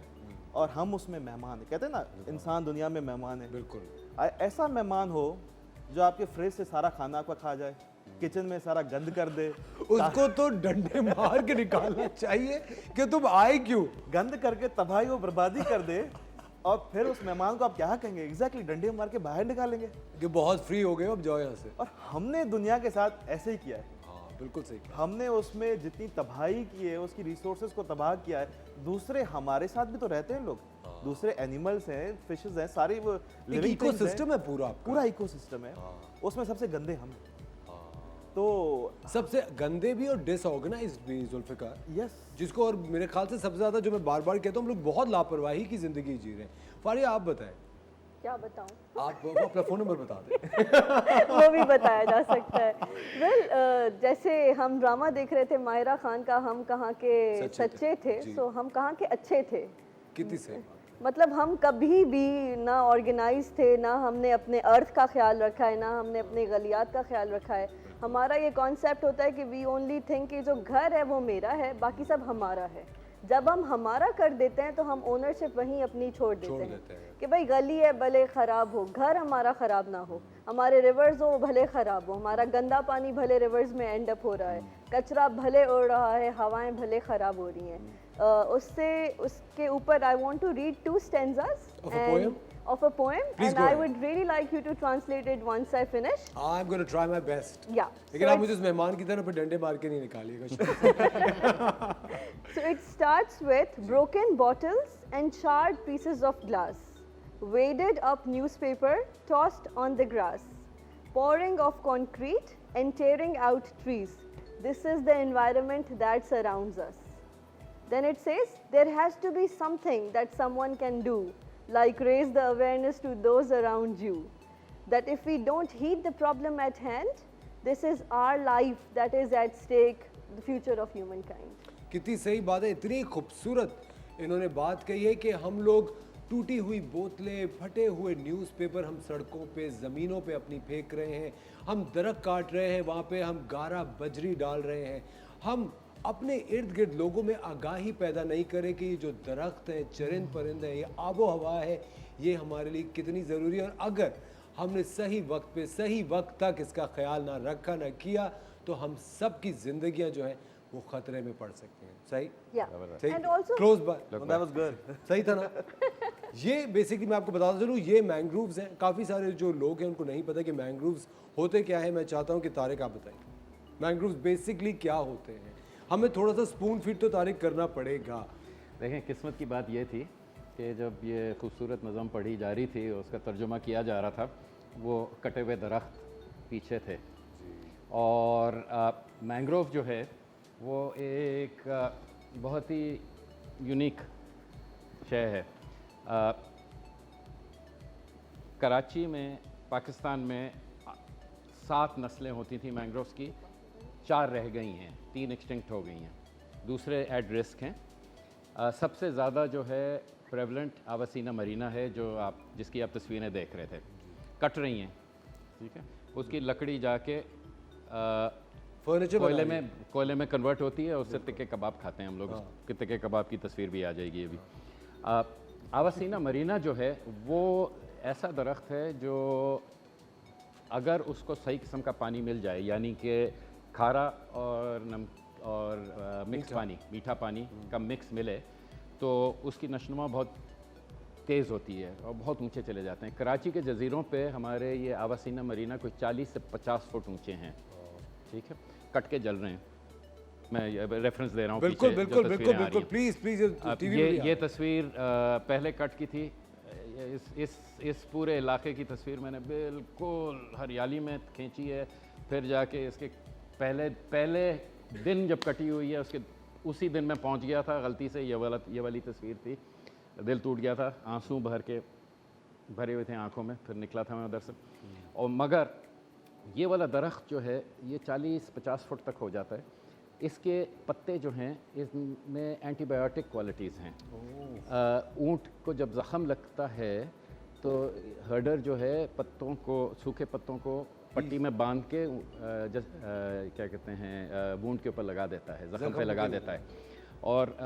Speaker 6: और हम उसमें मेहमान हैं। कहते हैं ना, इंसान दुनिया में मेहमान है।
Speaker 2: बिल्कुल।
Speaker 6: ऐसा मेहमान हो जो आपके फ्रिज से सारा खाना आपका खा जाए, किचन में सारा गंद कर दे,
Speaker 2: उसको तो डंडे मार के निकालना चाहिए कि तुम आए क्यों।
Speaker 6: गंद करके तबाही और बर्बादी कर दे, और फिर उस मेहमान को आप क्या कहेंगे? एग्जैक्टली डंडे मार के बाहर निकालेंगे।
Speaker 2: कि बहुत फ्री हो गए हो, अब जाओ यहाँ से।
Speaker 6: और हमने दुनिया के साथ ऐसे ही किया है।
Speaker 2: हाँ बिल्कुल सही कहा।
Speaker 6: हमने उसमें जितनी तबाही की है, उसकी रिसोर्सेज को तबाह किया है। दूसरे हमारे साथ भी तो रहते हैं लोग, दूसरे एनिमल्स हैं, फिशेस हैं, सारी वो लिविंग
Speaker 2: इकोसिस्टम है पूरा आपका।
Speaker 6: पूरा इकोसिस्टम है। उसमें सबसे गंदे हम हैं। तो
Speaker 2: सबसे गंदे भी और डिसऑर्गेनाइज्ड भी जुल्फिकार।
Speaker 6: यस,
Speaker 2: जिसको, और मेरे ख्याल से सबसे ज्यादा जो मैं बार बार कहता हूँ, हम लोग बहुत लापरवाही की जिंदगी जी रहे हैं। फारिया आप बताएं,
Speaker 4: क्या बताऊं?
Speaker 2: आप अपना फोन नंबर बता दें।
Speaker 4: वो भी बताया जा सकता है। वेल, जैसे हम ड्रामा देख रहे थे माहिरा खान का, हम कहाँ के सच्चे थे, सो हम कहाँ के अच्छे थे।
Speaker 2: कितनी सही।
Speaker 4: मतलब हम कभी भी ना ऑर्गेनाइज थे, ना हमने अपने अर्थ का ख्याल रखा है, ना हमने अपने गलियात का ख्याल रखा है। हमारा ये कॉन्सेप्ट होता है कि वी ओनली थिंक कि जो घर है वो मेरा है, बाकी सब हमारा है। जब हम हमारा कर देते हैं तो हम ओनरशिप वहीं अपनी छोड़ देते हैं कि भाई गली है भले ख़राब हो, घर हमारा ख़राब ना हो, हमारे रिवर्स हो भले ख़राब हो, हमारा गंदा पानी भले रिवर्स में एंड अप हो रहा है, कचरा भले उड़ रहा है, हवाएं भले ख़राब हो रही हैं। उसके ऊपर I want to read 2 stanzas of a poem and I would really like you to translate it once I finish.
Speaker 2: I'm going to try my best.
Speaker 4: Yeah.
Speaker 2: लेकिन आप मुझे उस मेहमान की तरह फिर डंडे मार के नहीं निकालिएगा।
Speaker 4: So it starts with broken bottles and charred pieces of glass, waded up newspaper tossed on the grass, pouring of concrete and tearing out trees. This is the environment that surrounds us. Then it says there has to be something that someone can do, like raise the awareness to those around you, that if we don't heed the problem at hand, this is our life that is at stake, the future of humankind.
Speaker 2: कितनी सही बात है, इतनी खूबसूरत इन्होंने बात कही है कि हम लोग टूटी हुई बोतलें, फटे हुए न्यूज़पेपर हम सड़कों पे, ज़मीनों पे अपनी फेंक रहे हैं, हम दरख्त काट रहे हैं, वहाँ पे हम गारा बजरी डाल रहे हैं, हम अपने इर्द गिर्द लोगों में आगाही पैदा नहीं करें कि ये जो दरख्त है, चरिंद परिंद है, ये आबो हवा है, ये हमारे लिए कितनी ज़रूरी है। और अगर हमने सही वक्त पे सही वक्त तक इसका ख्याल ना रखा ना किया तो हम सब की ज़िंदगियाँ जो हैं वो ख़तरे में पड़ सकती हैं। सही?
Speaker 4: Yeah. And also
Speaker 2: close by.
Speaker 6: that was good.
Speaker 2: सही था ना? ये बेसिकली मैं आपको बताता चलूँ, ये मैंग्रोव्स हैं। काफ़ी सारे जो लोग हैं उनको नहीं पता कि मैंग्रोव्स होते क्या है। मैं चाहता हूँ कि तारिक आप बताइए मैंग्रोव्स बेसिकली क्या होते हैं। हमें थोड़ा सा स्पून फीड तो तारिक करना पड़ेगा।
Speaker 5: देखें, किस्मत की बात ये थी कि जब ये खूबसूरत नज़म पढ़ी जा रही थी, उसका तर्जुमा किया जा रहा था, वो कटे हुए दरख्त पीछे थे और मैंग्रोव जो है वो एक बहुत ही यूनिक शय है। कराची में, पाकिस्तान में 7 नस्लें होती थी मैंग्रोव्स की, 4 रह गई हैं, 3 एक्सटिंक्ट हो गई हैं, दूसरे एट रिस्क हैं। सबसे ज़्यादा जो है प्रेवलेंट आवासीना मरीना है, जो जिसकी आप तस्वीरें देख रहे थे, कट रही हैं, ठीक है। उसकी लकड़ी जाके कोयले में कन्वर्ट होती है, उससे तिक्के कबाब खाते हैं हम लोग। उसके तिक्के कबाब की तस्वीर भी आ जाएगी अभी। आवासीना मरीना जो है वो ऐसा दरख्त है जो अगर उसको सही किस्म का पानी मिल जाए, यानी कि खारा और मिक्स पानी, मीठा पानी का मिक्स मिले, तो उसकी नशनुमा बहुत तेज़ होती है और बहुत ऊंचे चले जाते हैं। कराची के जजीरों पे हमारे ये आवासीना मरीना कोई 40 से 50 फुट ऊंचे हैं, ठीक है। कट के जल रहे हैं, मैं रेफरेंस दे रहा हूँ।
Speaker 2: बिल्कुल बिल्कुल बिल्कुल बिल्कुल, प्लीज़ प्लीज़।
Speaker 5: ये तस्वीर पहले कट की थी। इस पूरे इलाके की तस्वीर मैंने बिल्कुल हरियाली में खींची है। फिर जाके इसके पहले दिन जब कटी हुई है, उसी दिन मैं पहुंच गया था गलती से। ये वाली तस्वीर थी, दिल टूट गया था, आंसू भरे हुए थे आंखों में। फिर निकला था मैं उधर से, और मगर ये वाला दरख्त जो है ये 40-50 फुट तक हो जाता है। इसके पत्ते जो हैं इसमें एंटीबायोटिक क्वालिटीज़ हैं। ऊँट को जब ज़ख़म लगता है तो हर्डर जो है पत्तों को, सूखे पत्तों को पट्टी में बांध के क्या कहते हैं वूंड के ऊपर लगा देता है, जख्म पे लगा देता है। और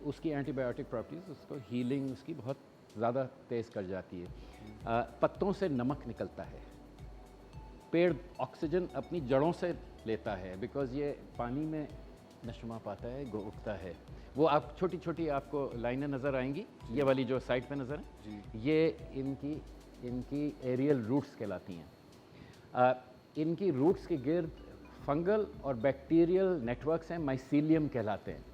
Speaker 5: उसकी एंटीबायोटिक प्रॉपर्टीज़ उसको हीलिंग उसकी बहुत ज़्यादा तेज़ कर जाती है। पत्तों से नमक निकलता है, पेड़ ऑक्सीजन अपनी जड़ों से लेता है, बिकॉज़ ये पानी में नशमा पाता है, उगता है। वो आप छोटी छोटी आपको लाइनें नज़र आएंगी, ये वाली जो साइड पे नज़र है, ये इनकी एरियल रूट्स कहलाती हैं। इनकी रूट्स के गिर्द फंगल और बैक्टीरियल नेटवर्क्स हैं, माइसीलियम कहलाते हैं।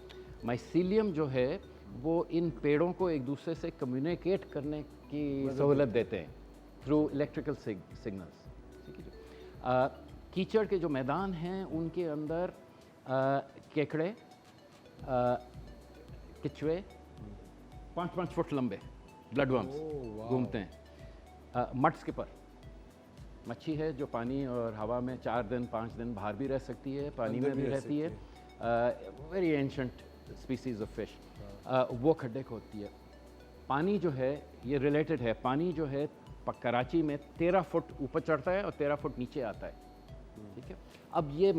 Speaker 5: माइसीलियम जो है वो इन पेड़ों को एक दूसरे से कम्युनिकेट करने की सहूलत देते हैं थ्रू इलेक्ट्रिकल सिग्नल्स। ठीक है जी। कीचड़ के जो मैदान हैं उनके अंदर केकड़े, किचवे 5-5 फुट लंबे ब्लड वर्म्स घूमते हैं। मड स्किपर मच्छी है जो पानी और हवा में 4 दिन 5 दिन बाहर भी रह सकती है, पानी में भी रहती है। Very ancient species of fish. वो खड्डे खोदती है। पानी जो है ये रिलेटेड है, पानी जो है कराची में 13 फुट ऊपर चढ़ता है और 13 फुट नीचे आता है। ठीक है। अब ये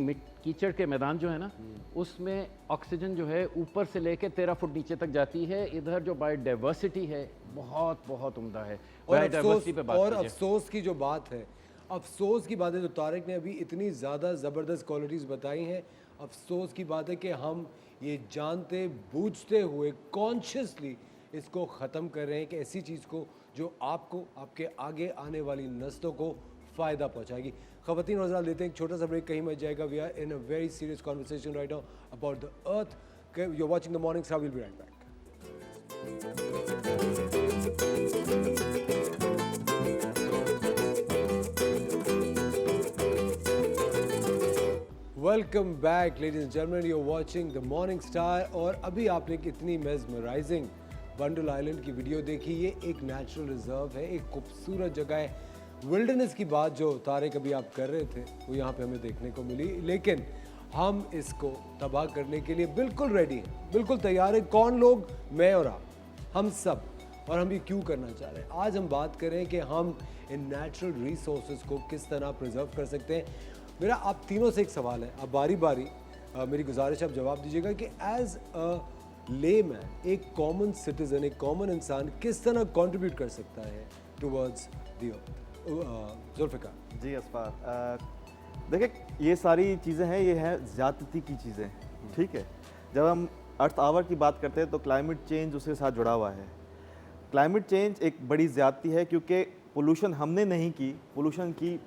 Speaker 5: कीचड़ के मैदान जो है ना, उसमें ऑक्सीजन जो है ऊपर से लेके 13 फुट नीचे तक जाती है। इधर जो बायोडाइवर्सिटी है बहुत बहुत उम्दा है। बायोडाइवर्सिटी पे बात
Speaker 2: और
Speaker 5: कीजिए।
Speaker 2: अफसोस की जो बात है, अफसोस की बात है, जो तारिक ने अभी इतनी ज़्यादा ज़बरदस्त क्वालिटीज़ बताई हैं, अफसोस की बात है कि हम ये जानते बूझते हुए कॉन्शियसली इसको ख़त्म कर रहे हैं कि ऐसी चीज़ को जो आपको, आपके आगे आने वाली नस्लों को फ़ायदा पहुंचाएगी। ख़वातीन और हज़रात, लेते हैं एक छोटा सा ब्रेक, कहीं मच जाएगा। We are in a very serious conversation right now about the earth. You are watching the Morning Star, will be right back. Welcome back ladies and gentleman, you are watching the Morning Star. और अभी आपने कितनी mesmerizing Bundal island की video देखी। ये एक natural reserve है, एक खूबसूरत जगह है। विल्डरनेस की बात जो तारिक अभी आप कर रहे थे वो यहाँ पे हमें देखने को मिली, लेकिन हम इसको तबाह करने के लिए बिल्कुल रेडी हैं, बिल्कुल तैयार हैं। कौन लोग? मैं और आप, हम सब। और हम ये क्यों करना चाह रहे हैं? आज हम बात करें कि हम इन नेचुरल रिसोर्सेज को किस तरह प्रिजर्व कर सकते हैं। मेरा आप तीनों से एक सवाल है, अब बारी बारी मेरी गुजारिश आप जवाब दीजिएगा कि एज अ लेमैन, एक कॉमन सिटीजन, एक कॉमन इंसान किस तरह कंट्रीब्यूट कर सकता है टुवर्ड्स द अर्थ। जुल्फ़िकार
Speaker 6: जी असफार, देखिए ये सारी चीज़ें हैं, ये हैं ज़्यादती की चीज़ें। ठीक है, जब हम अर्थ आवर की बात करते हैं तो क्लाइमेट चेंज उसके साथ जुड़ा हुआ है। क्लाइमेट चेंज एक बड़ी ज़्यादती है क्योंकि पोल्यूशन हमने नहीं की, पोल्यूशन की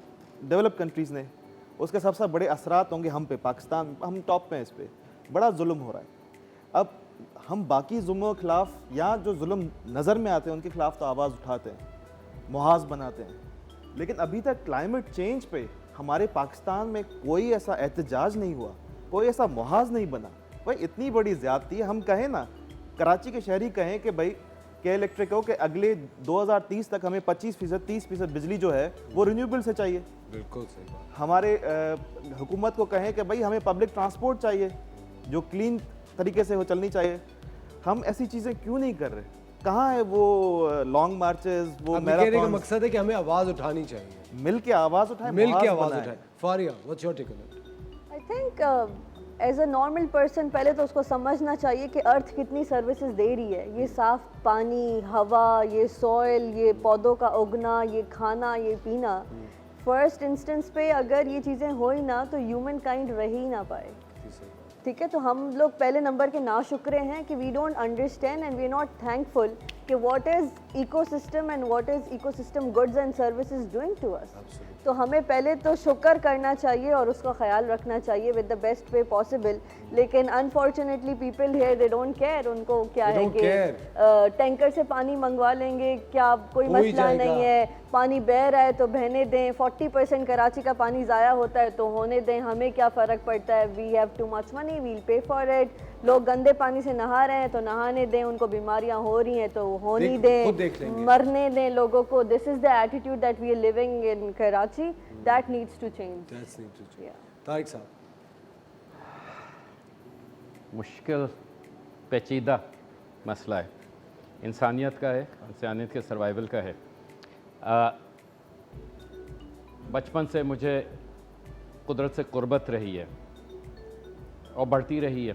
Speaker 6: डेवलप कंट्रीज़ ने। उसके सबसे बड़े असरात होंगे हम पे। पाकिस्तान हम टॉप पे हैं, इस पर बड़ा जुल्म हो रहा है। अब हम बाकी जुल्मों के ख़िलाफ़ या जो जुल्म नज़र में आते हैं उनके ख़िलाफ़ तो आवाज़ उठाते हैं, मुहाज़ बनाते हैं, लेकिन अभी तक क्लाइमेट चेंज पे हमारे पाकिस्तान में कोई ऐसा एहतजाज नहीं हुआ, कोई ऐसा मुहाज़ नहीं बना। भाई इतनी बड़ी ज़्यादती है। हम कहें ना, कराची के शहरी कहें कि भाई के इलेक्ट्रिको के अगले 2030 तक हमें 25% 30% बिजली जो है वो रिन्यूएबल से चाहिए।
Speaker 2: बिल्कुल सही बात।
Speaker 6: हमारे हुकूमत को कहें कि भाई हमें पब्लिक ट्रांसपोर्ट चाहिए जो क्लीन तरीके से हो चलनी चाहिए। हम ऐसी चीज़ें क्यों नहीं कर रहे? कहाँ है वो लॉन्ग मार्चेस, वो
Speaker 2: कहने का मकसद है कि हमें आवाज़ उठानी चाहिए,
Speaker 6: मिल के आवाज़ उठाएं,
Speaker 2: मिल के
Speaker 6: मुहाज़
Speaker 2: आवाज़
Speaker 6: बनाएं।
Speaker 2: उठाएं। Faria, what's your take on it?
Speaker 7: I think as a normal person पहले तो उसको समझना चाहिए कि अर्थ कितनी सर्विसेज दे रही है। ये साफ पानी, हवा, ये सॉइल, ये पौधों का उगना, ये खाना, ये पीना। फर्स्ट इंस्टेंस पे अगर ये चीज़ें हो ही ना तो ह्यूमन काइंड रह ही ना पाए। ठीक है, तो हम लोग पहले नंबर के नाशुक्रे हैं कि we don't understand and we are not thankful कि what is ecosystem and what is ecosystem goods and services doing to us. तो हमें पहले तो शुक्र करना चाहिए और उसका ख्याल रखना चाहिए with the best way possible. लेकिन unfortunately people here they don't care. उनको क्या है कि टैंकर से पानी मंगवा लेंगे, क्या कोई मसला नहीं है, पानी बह रहा है तो बहने दें। 40% कराची का पानी ज़ाया होता है तो होने दें, हमें क्या फ़र्क पड़ता है। We have too much money, we'll pay for it. लोग गंदे पानी से नहा रहे हैं तो नहाने दें, उनको बीमारियां हो रही हैं तो होनी दें, मरने दें लोगों को। This is the attitude that we are living in Karachi, that needs to change.
Speaker 2: Tariq साहब,
Speaker 5: मुश्किल पेचीदा मसला है, इंसानियत का है, इंसानियत के सर्वाइवल का है। बचपन से मुझे कुदरत से क़ुर्बत रही है और बढ़ती रही है।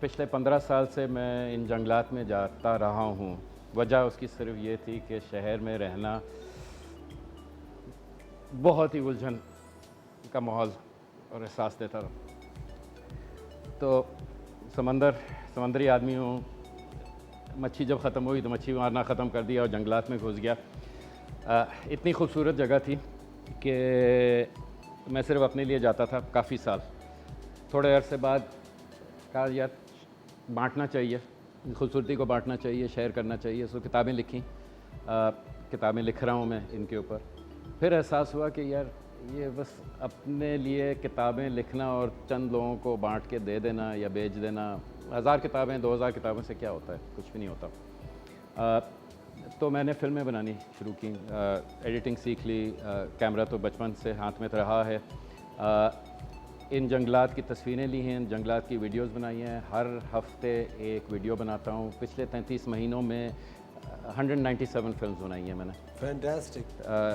Speaker 5: पिछले 15 साल से मैं इन जंगलात में जाता रहा हूँ। वजह उसकी सिर्फ ये थी कि शहर में रहना बहुत ही उलझन का माहौल और एहसास देता था। तो समंदरी आदमी हूँ, मच्छी जब ख़त्म हुई तो मच्छी मारना ख़त्म कर दिया और जंगलात में घुस गया। इतनी खूबसूरत जगह थी कि मैं सिर्फ अपने लिए जाता था काफ़ी साल। थोड़े अरसे बाद कहा यार बांटना चाहिए, खूबसूरती को बांटना चाहिए, शेयर करना चाहिए। सो किताबें लिखी, किताबें लिख रहा हूँ मैं इनके ऊपर। फिर एहसास हुआ कि यार ये बस अपने लिए किताबें लिखना और चंद लोगों को बांट के दे देना या बेच देना, 1000 किताबें 2000 किताबों से क्या होता है, कुछ भी नहीं होता। तो मैंने फ़िल्में बनानी शुरू की, एडिटिंग सीख ली, कैमरा तो बचपन से हाथ में रहा है। इन जंगलात की तस्वीरें ली हैं, जंगलात की वीडियोस बनाई हैं। हर हफ्ते एक वीडियो बनाता हूँ। पिछले 33 महीनों में 197 फिल्म्स बनाई हैं मैंने।
Speaker 2: Fantastic,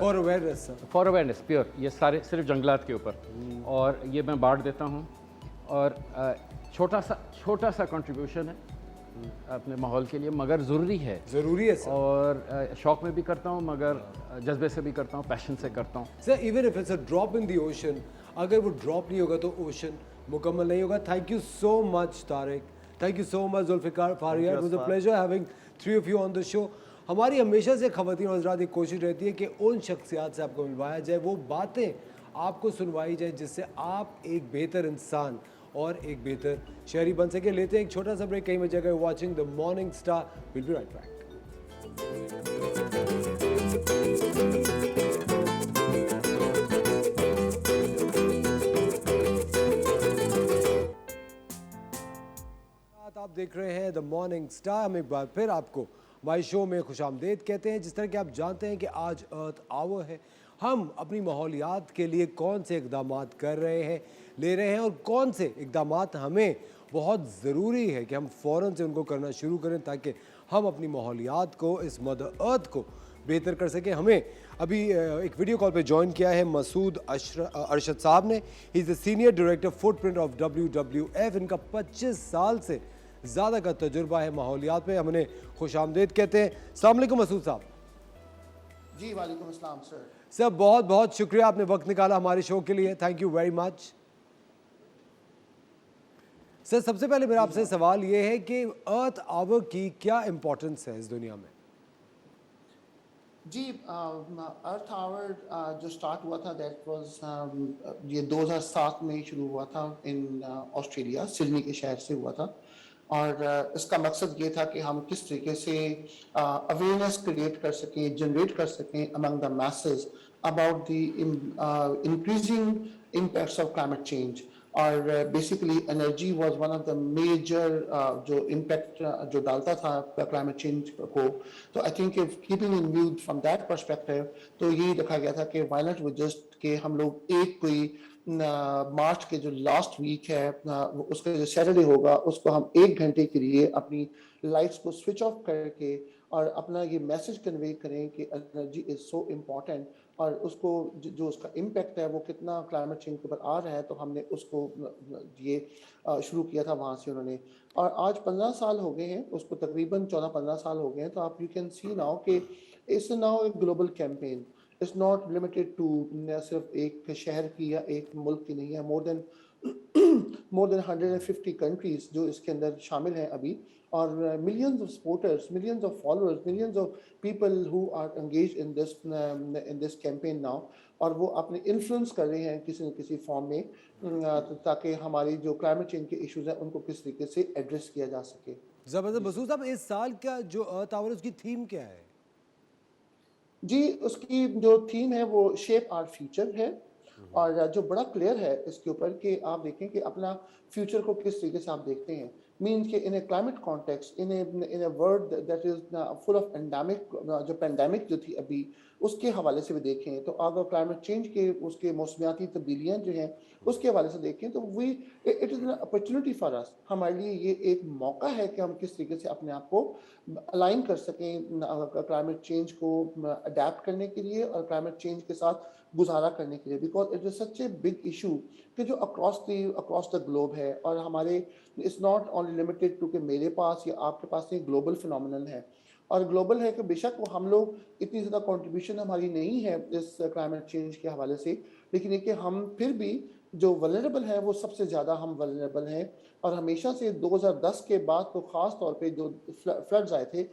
Speaker 2: for awareness sir.
Speaker 5: For awareness pure, ये सारे सिर्फ जंगलात के ऊपर। और ये मैं बांट देता हूँ और छोटा सा कंट्रीब्यूशन है अपने माहौल के लिए, मगर ज़रूरी है
Speaker 2: सर।
Speaker 5: और शौक़ में भी करता हूँ, मगर जज्बे से भी करता हूँ, पैशन से करता हूँ।
Speaker 2: Sir even if it's a drop in the ocean, अगर वो ड्रॉप नहीं होगा तो ओशन मुकम्मल नहीं होगा। Thank you so much Tariq, thank you so much Zulfiqar Faria. It was a pleasure having three of you on the show. हमारी हमेशा से ख़वातीन और हज़रात एक कोशिश रहती है कि उन शख्सियात से आपको मिलवाया जाए, वो बातें आपको सुनवाई जाए जिससे आप एक बेहतर इंसान और एक बेहतर शहरी बन सके। लेते हैं एक छोटा सा ब्रेक, कहीं में जगह watching the Morning Star. Will be right back. आप देख रहे हैं द मॉर्निंग स्टार। हम एक बार फिर आपको हमारे शो में खुशामदीद कहते हैं। जिस तरह कि आप जानते हैं कि आज अर्थ आवर है, हम अपनी माहौलियात के लिए कौन से इकदाम कर रहे हैं, ले रहे हैं, और कौन से इकदाम हमें बहुत ज़रूरी है कि हम फ़ौरन से उनको करना शुरू करें ताकि हम अपनी माहौलियात को, इस मदर अर्थ को बेहतर कर सकें। हमें अभी एक वीडियो कॉल पे ज्वाइन किया है मसूद अरशद साहब ने। He is the senior director footprint of WWF। इनका 25 साल से ज़्यादा का तजुर्बा है माहौलियात में। हम उन्हें खुशामदीद कहते हैं। अस्सलाम वालेकुम मसूद साहब।
Speaker 8: जी वालेकुम अस्सलाम सर।
Speaker 2: सर बहुत बहुत शुक्रिया, आपने वक्त निकाला हमारे शो के लिए। Thank you very much. Sir सबसे पहले मेरा आपसे सवाल ये है कि अर्थ आवर की क्या इम्पोर्टेंस है इस दुनिया में?
Speaker 8: जी अर्थ आवर जो स्टार्ट हुआ था दैट वाज ये 2007 में शुरू हुआ था इन ऑस्ट्रेलिया, सिडनी के शहर से हुआ था। और इसका मकसद ये था कि हम किस तरीके से अवेयरनेस क्रिएट कर सकें, जनरेट कर सकें among the masses about the increasing impacts of climate change. और basically energy was one of the major जो इम्पैक्ट जो डालता था क्लाइमेट चेंज को। तो I think keeping in view from that perspective तो यही देखा गया था कि व्हाई नॉट वी जस्ट के हम लोग एक कोई मार्च के जो लास्ट वीक है उसका जो सैटरडे होगा उसको हम 1 घंटे के लिए अपनी लाइट्स को स्विच ऑफ करके और अपना ये मैसेज कन्वे करें कि एनर्जी इज सो इम्पॉर्टेंट और उसको जो उसका इम्पैक्ट है वो कितना क्लाइमेट चेंज के ऊपर आ रहा है। तो हमने उसको ये शुरू किया था वहाँ से उन्होंने। और आज 15 साल हो गए हैं उसको, तकरीबन 14-15 साल हो गए हैं। तो आप यू कैन सी नाउ कि it's now a global campaign. It's not limited to सिर्फ एक शहर की या एक मुल्क की नहीं है। मोर देन 150 कंट्रीज जो इसके अंदर शामिल हैं अभी, और millions of supporters, millions of followers, millions of people who are engage in this campaign now. और वो अपने इन्फ्लुएंस कर रहे हैं किसी न किसी फॉर्म में ताकि हमारी जो क्लाइमेट चेंज के इश्यूज हैं उनको किस तरीके से एड्रेस किया जा सके।
Speaker 2: ज़बरदस्त। मसूद साहब इस साल का जो अर्थ आवर उसकी थीम क्या है?
Speaker 8: जी उसकी जो थीम है वो शेप आवर फ्यूचर है। और जो बड़ा क्लियर है इसके ऊपर कि आप देखें कि अपना फ्यूचर को किस तरीके से आप देखते हैं। मीन्स कि in a climate context, in a world that is full of endemic, जो पेंडेमिक जो थी अभी उसके हवाले से भी देखें तो अगर क्लाइमेट चेंज के उसके मौसमियाती तब्दीलियाँ जो हैं उसके हवाले से देखें तो we it is an opportunity for us. हमारे लिए ये एक मौका है कि हम किस तरीके से अपने आप को अलाइन कर सकें क्लाइमेट चेंज को अडेप्ट करने के लिए और क्लाइमेट चेंज के साथ गुजारा करने के लिए, because it is such a big issue कि जो अक्रॉस द ग्लोब है, और हमारे it's not only limited to कि मेरे पास या आपके पास नहीं, ग्लोबल फिनोमिनल है। और ग्लोबल है कि बेशक वो हम लोग इतनी ज़्यादा कंट्रीब्यूशन हमारी नहीं है इस क्लाइमेट चेंज के हवाले से, लेकिन ये कि हम फिर भी जो वल्नरेबल है वो सबसे ज़्यादा हम वल्नरेबल हैं। और हमेशा से 2010 के बाद तो ख़ास तौर पे जो फ्लड्स आए थे,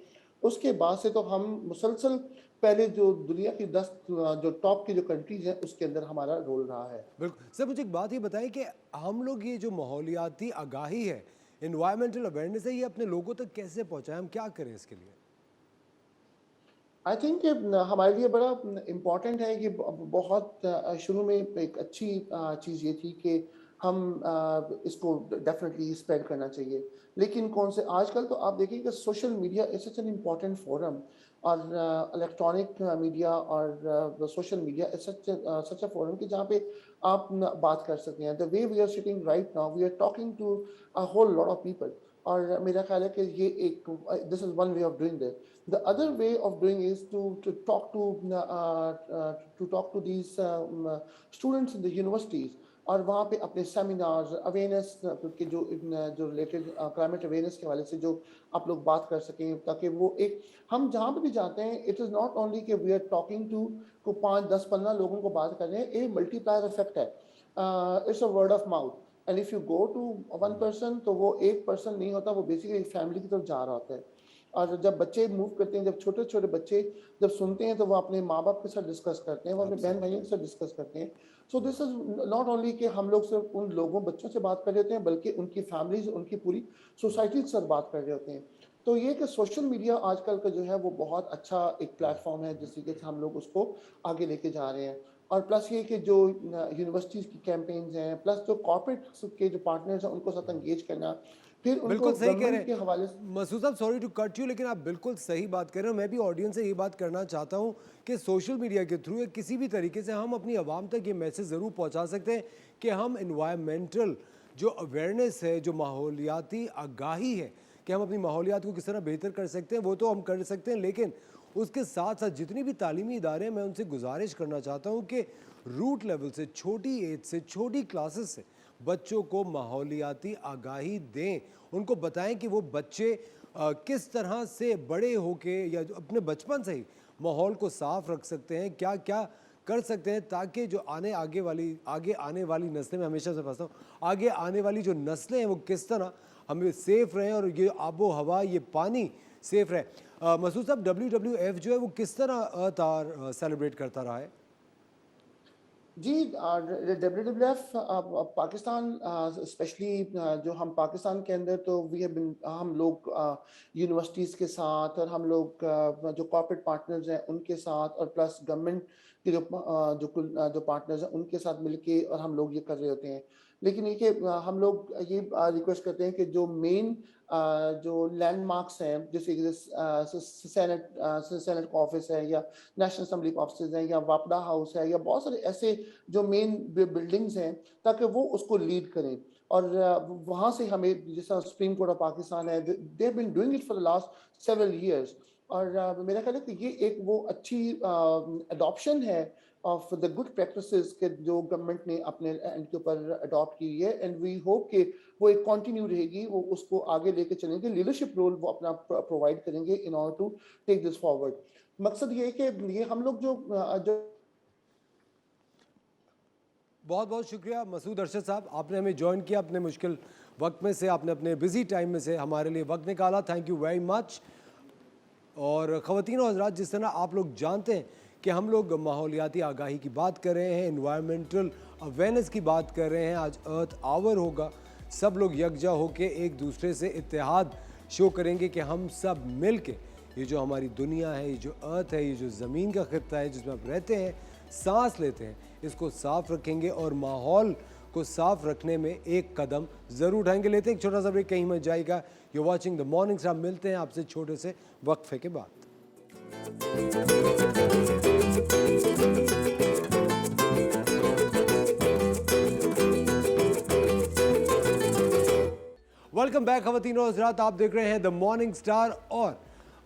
Speaker 8: उसके बाद से तो हम मुसलसल पहले जो दुनिया की 10 जो टॉप की जो कंट्रीज हैं उसके अंदर हमारा रोल रहा है।
Speaker 2: बिल्कुल सर, मुझे एक बात ये बताएं कि हम लोग ये जो माहौलियाती आगाही है, इन्वायरमेंटल अवेयरनेस है, ये अपने लोगों तक कैसे पहुंचाएं, हम क्या करें इसके लिए?
Speaker 8: आई थिंक हमारे लिए बड़ा इम्पॉर्टेंट है कि बहुत शुरू में एक अच्छी चीज़ ये थी कि हम इसको डेफिनेटली स्प्रेड करना चाहिए, लेकिन कौन से आजकल तो आप देखिए कि social media is such an important forum, और इलेक्ट्रॉनिक मीडिया और social media is such a forum कि जहाँ पे आप बात कर सकते हैं। The way we are sitting right now, we are talking to a whole lot of people, और मेरा ख्याल है कि ये एक this is one way of doing this. The other way of doing is to talk to these students in the universities, और वहाँ पे अपने सेमिनार्स अवेयरनेस के जो रिलेटेड क्लाइमेट अवेयरनेस के हवाले से जो आप लोग बात कर सकें, ताकि वो एक हम जहाँ पे भी जाते हैं, इट इज़ नॉट ओनली कि वी आर टॉकिंग टू को 5, 10, 15 लोगों को बात कर रहे हैं, एक मल्टीप्लायर इफेक्ट है। It's a word of mouth, and if you go to one person, तो वो एक पर्सन नहीं होता, वो बेसिकली एक फैमिली की तरफ जा रहा होता है। और जब बच्चे मूव करते हैं, जब छोटे छोटे बच्चे जब सुनते हैं, तो वो अपने माँ बाप के साथ डिस्कस करते हैं, वो अपने बहन भाइयों के साथ डिस्कस करते हैं। So this is not only कि हम लोग सिर्फ उन लोगों बच्चों से बात कर रहे होते हैं, बल्कि उनकी फैमिलीज, उनकी पूरी सोसाइटी के साथ बात कर रहे होते हैं। तो ये कि सोशल मीडिया आजकल का जो है वो बहुत अच्छा एक प्लेटफॉर्म है, जिस तरीके से हम लोग उसको आगे लेके जा रहे हैं। और प्लस ये कि जो यूनिवर्सिटीज़ की कैंपेन्स हैं, प्लस जो कॉर्पोरेट के जो पार्टनर्स हैं, उनको साथ एंगेज करना, फिर उनको
Speaker 2: बिल्कुल सही कह रहे
Speaker 8: गवर्नमेंट के हवाले से।
Speaker 2: मसूद साहब, सॉरी टू कट यू, लेकिन आप बिल्कुल सही बात कर रहे हो। मैं भी ऑडियंस से ये बात करना चाहता हूँ कि सोशल मीडिया के थ्रू या किसी भी तरीके से हम अपनी आवाम तक ये मैसेज ज़रूर पहुँचा सकते हैं कि हम इन्वायरमेंटल जो अवेयरनेस है, जो माहौलियाती आगाही है, कि हम अपनी माहौलियात को किस तरह बेहतर कर सकते हैं, वो तो हम कर सकते हैं, लेकिन उसके साथ साथ जितनी भी तालीमी इदारे हैं, मैं उनसे गुजारिश करना चाहता हूँ कि रूट लेवल से, छोटी एज से, छोटी क्लासेस से बच्चों को माहौलियाती आगाही दें, उनको बताएं कि वो बच्चे किस तरह से बड़े होके या अपने बचपन से ही माहौल को साफ रख सकते हैं, क्या क्या कर सकते हैं, ताकि जो आगे आने वाली नस्लें, मैं हमेशा से फंसता हूँ, आगे आने वाली जो नस्लें हैं वो किस तरह हमें सेफ़ रहें और ये आबो हवा, ये पानी सेफ़ रहे। मसूद साहब, WWF जो है वो किस तरह अर्थ आवर सेलिब्रेट करता रहा है?
Speaker 8: जी, WWF पाकिस्तान स्पेशली जो हम पाकिस्तान के अंदर, तो हम लोग यूनिवर्सिटीज़ के साथ, और हम लोग जो कॉर्पोरेट पार्टनर्स हैं उनके साथ, और प्लस गवर्नमेंट के जो पार्टनर्स हैं उनके साथ मिलके, और हम लोग ये कर रहे होते हैं। लेकिन ये कि हम लोग ये रिक्वेस्ट करते हैं कि जो मेन जो लैंडमार्क्स हैं, जैसे सेनेट का ऑफिस है, या नेशनल असम्बली का ऑफिस है, या वापडा हाउस है, या बहुत सारे ऐसे जो मेन बिल्डिंग्स हैं, ताकि वो उसको लीड करें। और वहाँ से हमें, जैसा सुप्रीम कोर्ट ऑफ पाकिस्तान है, they have been doing it for the last several years. और मेरा ख्याल है कि ये एक वो अच्छी अडॉप्शन है ऑफ द गुड प्रैक्टिसेस के जो गवर्नमेंट ने अपने एंड के ऊपर अडॉप्ट की है, एंड वी होप कि वो एक कंटिन्यू रहेगी, वो उसको आगे लेके चलेंगे, लीडरशिप रोल वो अपना प्रोवाइड करेंगे in order to take this forward. मकसद ये है कि ये हम लोग जो
Speaker 2: बहुत बहुत शुक्रिया मसूद अरशद साहब, आपने हमें ज्वाइन किया अपने मुश्किल वक्त में से, आपने अपने बिजी टाइम में से हमारे लिए वक्त निकाला, थैंक यू वेरी मच। और ख़वातीन और हज़रात, जिस तरह आप लोग जानते हैं कि हम लोग माहौलियाती आगाही की बात कर रहे हैं, इन्वायरमेंटल अवेयरनेस की बात कर रहे हैं, आज अर्थ आवर होगा, सब लोग यकजा होकर एक दूसरे से इत्तेहाद शो करेंगे कि हम सब मिल के ये जो हमारी दुनिया है, ये जो अर्थ है, ये जो ज़मीन का खित्ता है जिसमें आप रहते हैं, सांस लेते हैं, इसको साफ़ रखेंगे और माहौल को साफ रखने में एक कदम ज़रूर उठाएंगे। लेते हैं एक छोटा सा ब्रेक, कहीं मत जाएगा। You watching the Morning star, मिलते हैं आपसे छोटे से वक्फे के बाद। वेलकम बैक ख़वातीन और हज़रात, आप देख रहे हैं द मॉर्निंग स्टार। और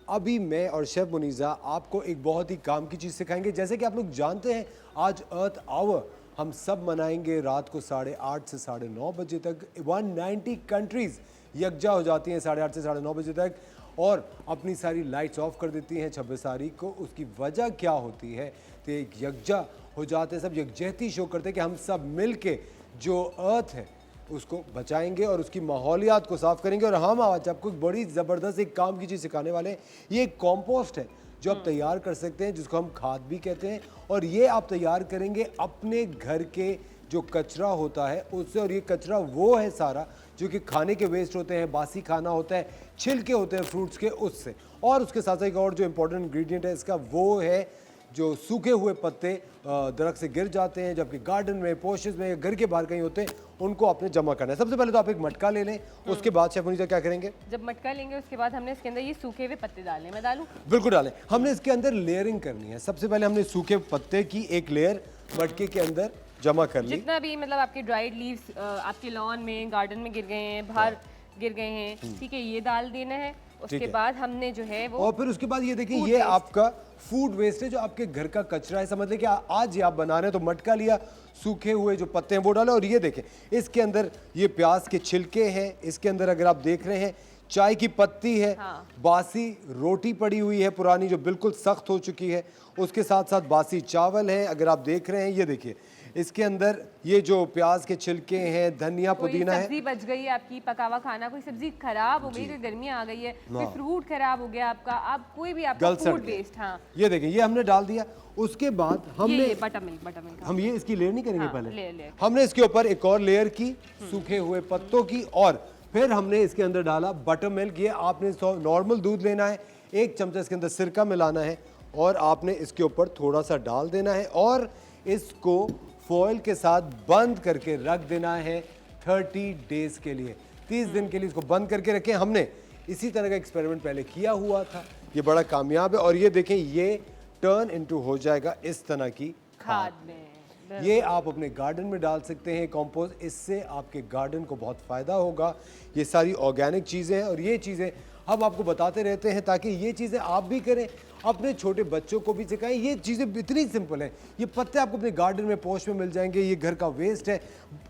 Speaker 2: अभी मैं और शेफ मुनीज़ा आपको एक बहुत ही काम की चीज़ सिखाएंगे। जैसे कि आप लोग जानते हैं आज अर्थ आवर हम सब मनाएंगे रात को 8:30 से 9:30 बजे तक। 190 कंट्रीज़ यकजा हो जाती हैं 8:30 से 9:30 बजे तक और अपनी सारी लाइट्स ऑफ कर देती हैं 26 तारीख को। उसकी वजह क्या होती है? तो एक यकजा हो जाते हैं, सब यकजहती शो करते हैं कि हम सब मिल के जो अर्थ है उसको बचाएंगे और उसकी माहौलियात को साफ़ करेंगे। और हम आज आपको एक बड़ी ज़बरदस्त एक काम की चीज़ सिखाने वाले हैं। ये एक कॉम्पोस्ट है जो आप तैयार कर सकते हैं, जिसको हम खाद भी कहते हैं। और ये आप तैयार करेंगे अपने घर के जो कचरा होता है उससे। और ये कचरा वो है सारा जो कि खाने के वेस्ट होते हैं, बासी खाना होता है, छिलके होते हैं फ्रूट्स के, उससे। और उसके साथ साथ एक और जो इम्पोर्टेंट इंग्रेडिएंट है इसका वो है जो सूखे हुए पत्ते दरख्त से गिर जाते हैं, जबकि गार्डन में, पोशेस में, घर के बाहर कहीं होते हैं, उनको आपने जमा करना है। सबसे पहले तो आप एक मटका ले लें, उसके बाद शेफ मुनीज़ा क्या करेंगे?
Speaker 3: जब मटका लेंगे उसके बाद हमने इसके अंदर ये सूखे हुए पत्ते डालने, मैं डालूं?
Speaker 2: बिल्कुल डालें। हमने इसके अंदर लेयरिंग करनी है। सबसे पहले हमने सूखे पत्ते की एक लेयर मटके के अंदर जमा कर ली।
Speaker 3: जितना भी मतलब आपके ड्राइड लीव्स आपके लॉन में, गार्डन में गिर गए हैं, बाहर गिर गए हैं, ठीक है, ये डाल देना है। उसके बाद हमने जो है वो,
Speaker 2: और फिर उसके बाद ये देखिए ये आपका फूड वेस्ट है जो आपके घर का कचरा है। समझ लें कि आज ये आप बना रहे हैं तो मटका लिया, सूखे हुए जो पत्ते हैं वो डाले। और ये देखें इसके अंदर ये प्याज के छिलके हैं, इसके अंदर अगर आप देख रहे हैं चाय की पत्ती है, बासी रोटी पड़ी हुई है पुरानी जो बिल्कुल सख्त हो चुकी है, उसके साथ साथ बासी चावल है। अगर आप देख रहे हैं ये देखिए इसके अंदर ये जो प्याज के छिलके हैं, धनिया, पुदीना है।
Speaker 3: सब्जी बच गई है आपकी, पका हुआ खाना, कोई सब्जी खराब हो गई, गर्मी आ गई है, कोई फ्रूट खराब हो गया आपका, आप कोई भी आपका फूड वेस्ट, हाँ,
Speaker 2: ये देखिए ये हमने डाल दिया। उसके बाद हमने
Speaker 3: ये बटर मिल्क
Speaker 2: हम ये इसकी लेयर नहीं करेंगे पहले,
Speaker 3: ले।
Speaker 2: हमने इसके ऊपर एक और लेयर की सूखे हुए पत्तों की, और फिर हमने इसके अंदर डाला बटर मिल्क। ये आपने नॉर्मल दूध लेना है, 1 चमचा इसके अंदर सिरका मिलाना है और आपने इसके ऊपर थोड़ा सा डाल देना है और इसको फॉयल के साथ बंद करके रख देना है 30 डेज के लिए। 30 दिन के लिए इसको बंद करके रखें। हमने इसी तरह का एक्सपेरिमेंट पहले किया हुआ था, ये बड़ा कामयाब है। और ये देखें ये टर्न इनटू हो जाएगा इस तरह की
Speaker 3: खाद में।
Speaker 2: ये आप अपने गार्डन में डाल सकते हैं कंपोस्ट, इससे आपके गार्डन को बहुत फ़ायदा होगा। ये सारी ऑर्गेनिक चीज़ें हैं और ये चीज़ें हम आपको बताते रहते हैं ताकि ये चीज़ें आप भी करें, अपने छोटे बच्चों को भी सिखाएं। ये चीज़ें इतनी सिंपल हैं। ये पत्ते आपको अपने गार्डन में, पोश में मिल जाएंगे। ये घर का वेस्ट है।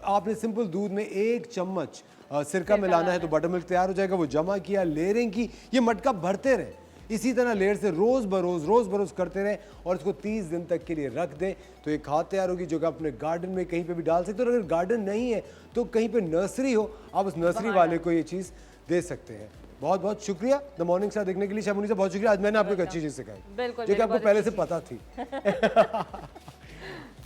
Speaker 2: आपने सिंपल दूध में 1 चम्मच सिरका मिलाना है तो बटर मिल्क तैयार हो जाएगा। वो जमा किया, लेयरिंग की, ये मटका भरते रहे इसी तरह लेयर से रोज़ बरोज़ करते रहें और इसको 30 दिन तक के लिए रख दें तो एक खाद तैयार होगी जो कि अपने गार्डन में कहीं पे भी डाल सकते हो। और अगर गार्डन नहीं है तो कहीं पे नर्सरी हो, आप उस नर्सरी वाले को ये चीज़ दे सकते हैं। बहुत बहुत शुक्रिया द मॉर्निंग स्टार देखने के लिए। शामुनी से बहुत शुक्रिया, आज मैंने आपको एक अच्छी चीज़ सिखाई जो कि आपको पहले से पता थी।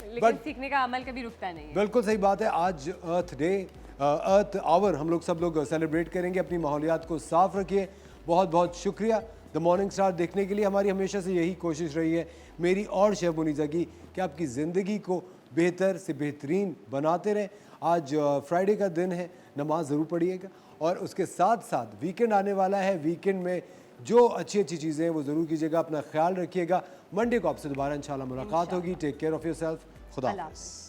Speaker 3: लेकिन सीखने का अमल कभी रुकता नहीं है।
Speaker 2: बिल्कुल सही बात है। आज अर्थ डे, अर्थ आवर हम लोग सब लोग सेलिब्रेट करेंगे। अपनी माहौलियात को साफ रखिए। बहुत बहुत शुक्रिया द मॉर्निंग स्टार देखने के लिए। हमारी हमेशा से यही कोशिश रही है, मेरी और शेफ मुनीज़ा की, कि आपकी ज़िंदगी को बेहतर से बेहतरीन बनाते रहें। आज फ्राइडे का दिन है, नमाज ज़रूर पढ़िएगा और उसके साथ साथ वीकेंड आने वाला है। वीकेंड में जो अच्छी चीज़ें हैं वो ज़रूर कीजिएगा। अपना ख्याल रखिएगा। मंडे को आपसे दोबारा इंशाल्लाह मुलाकात होगी। Take care of yourself. खुदा हाफ़िज़।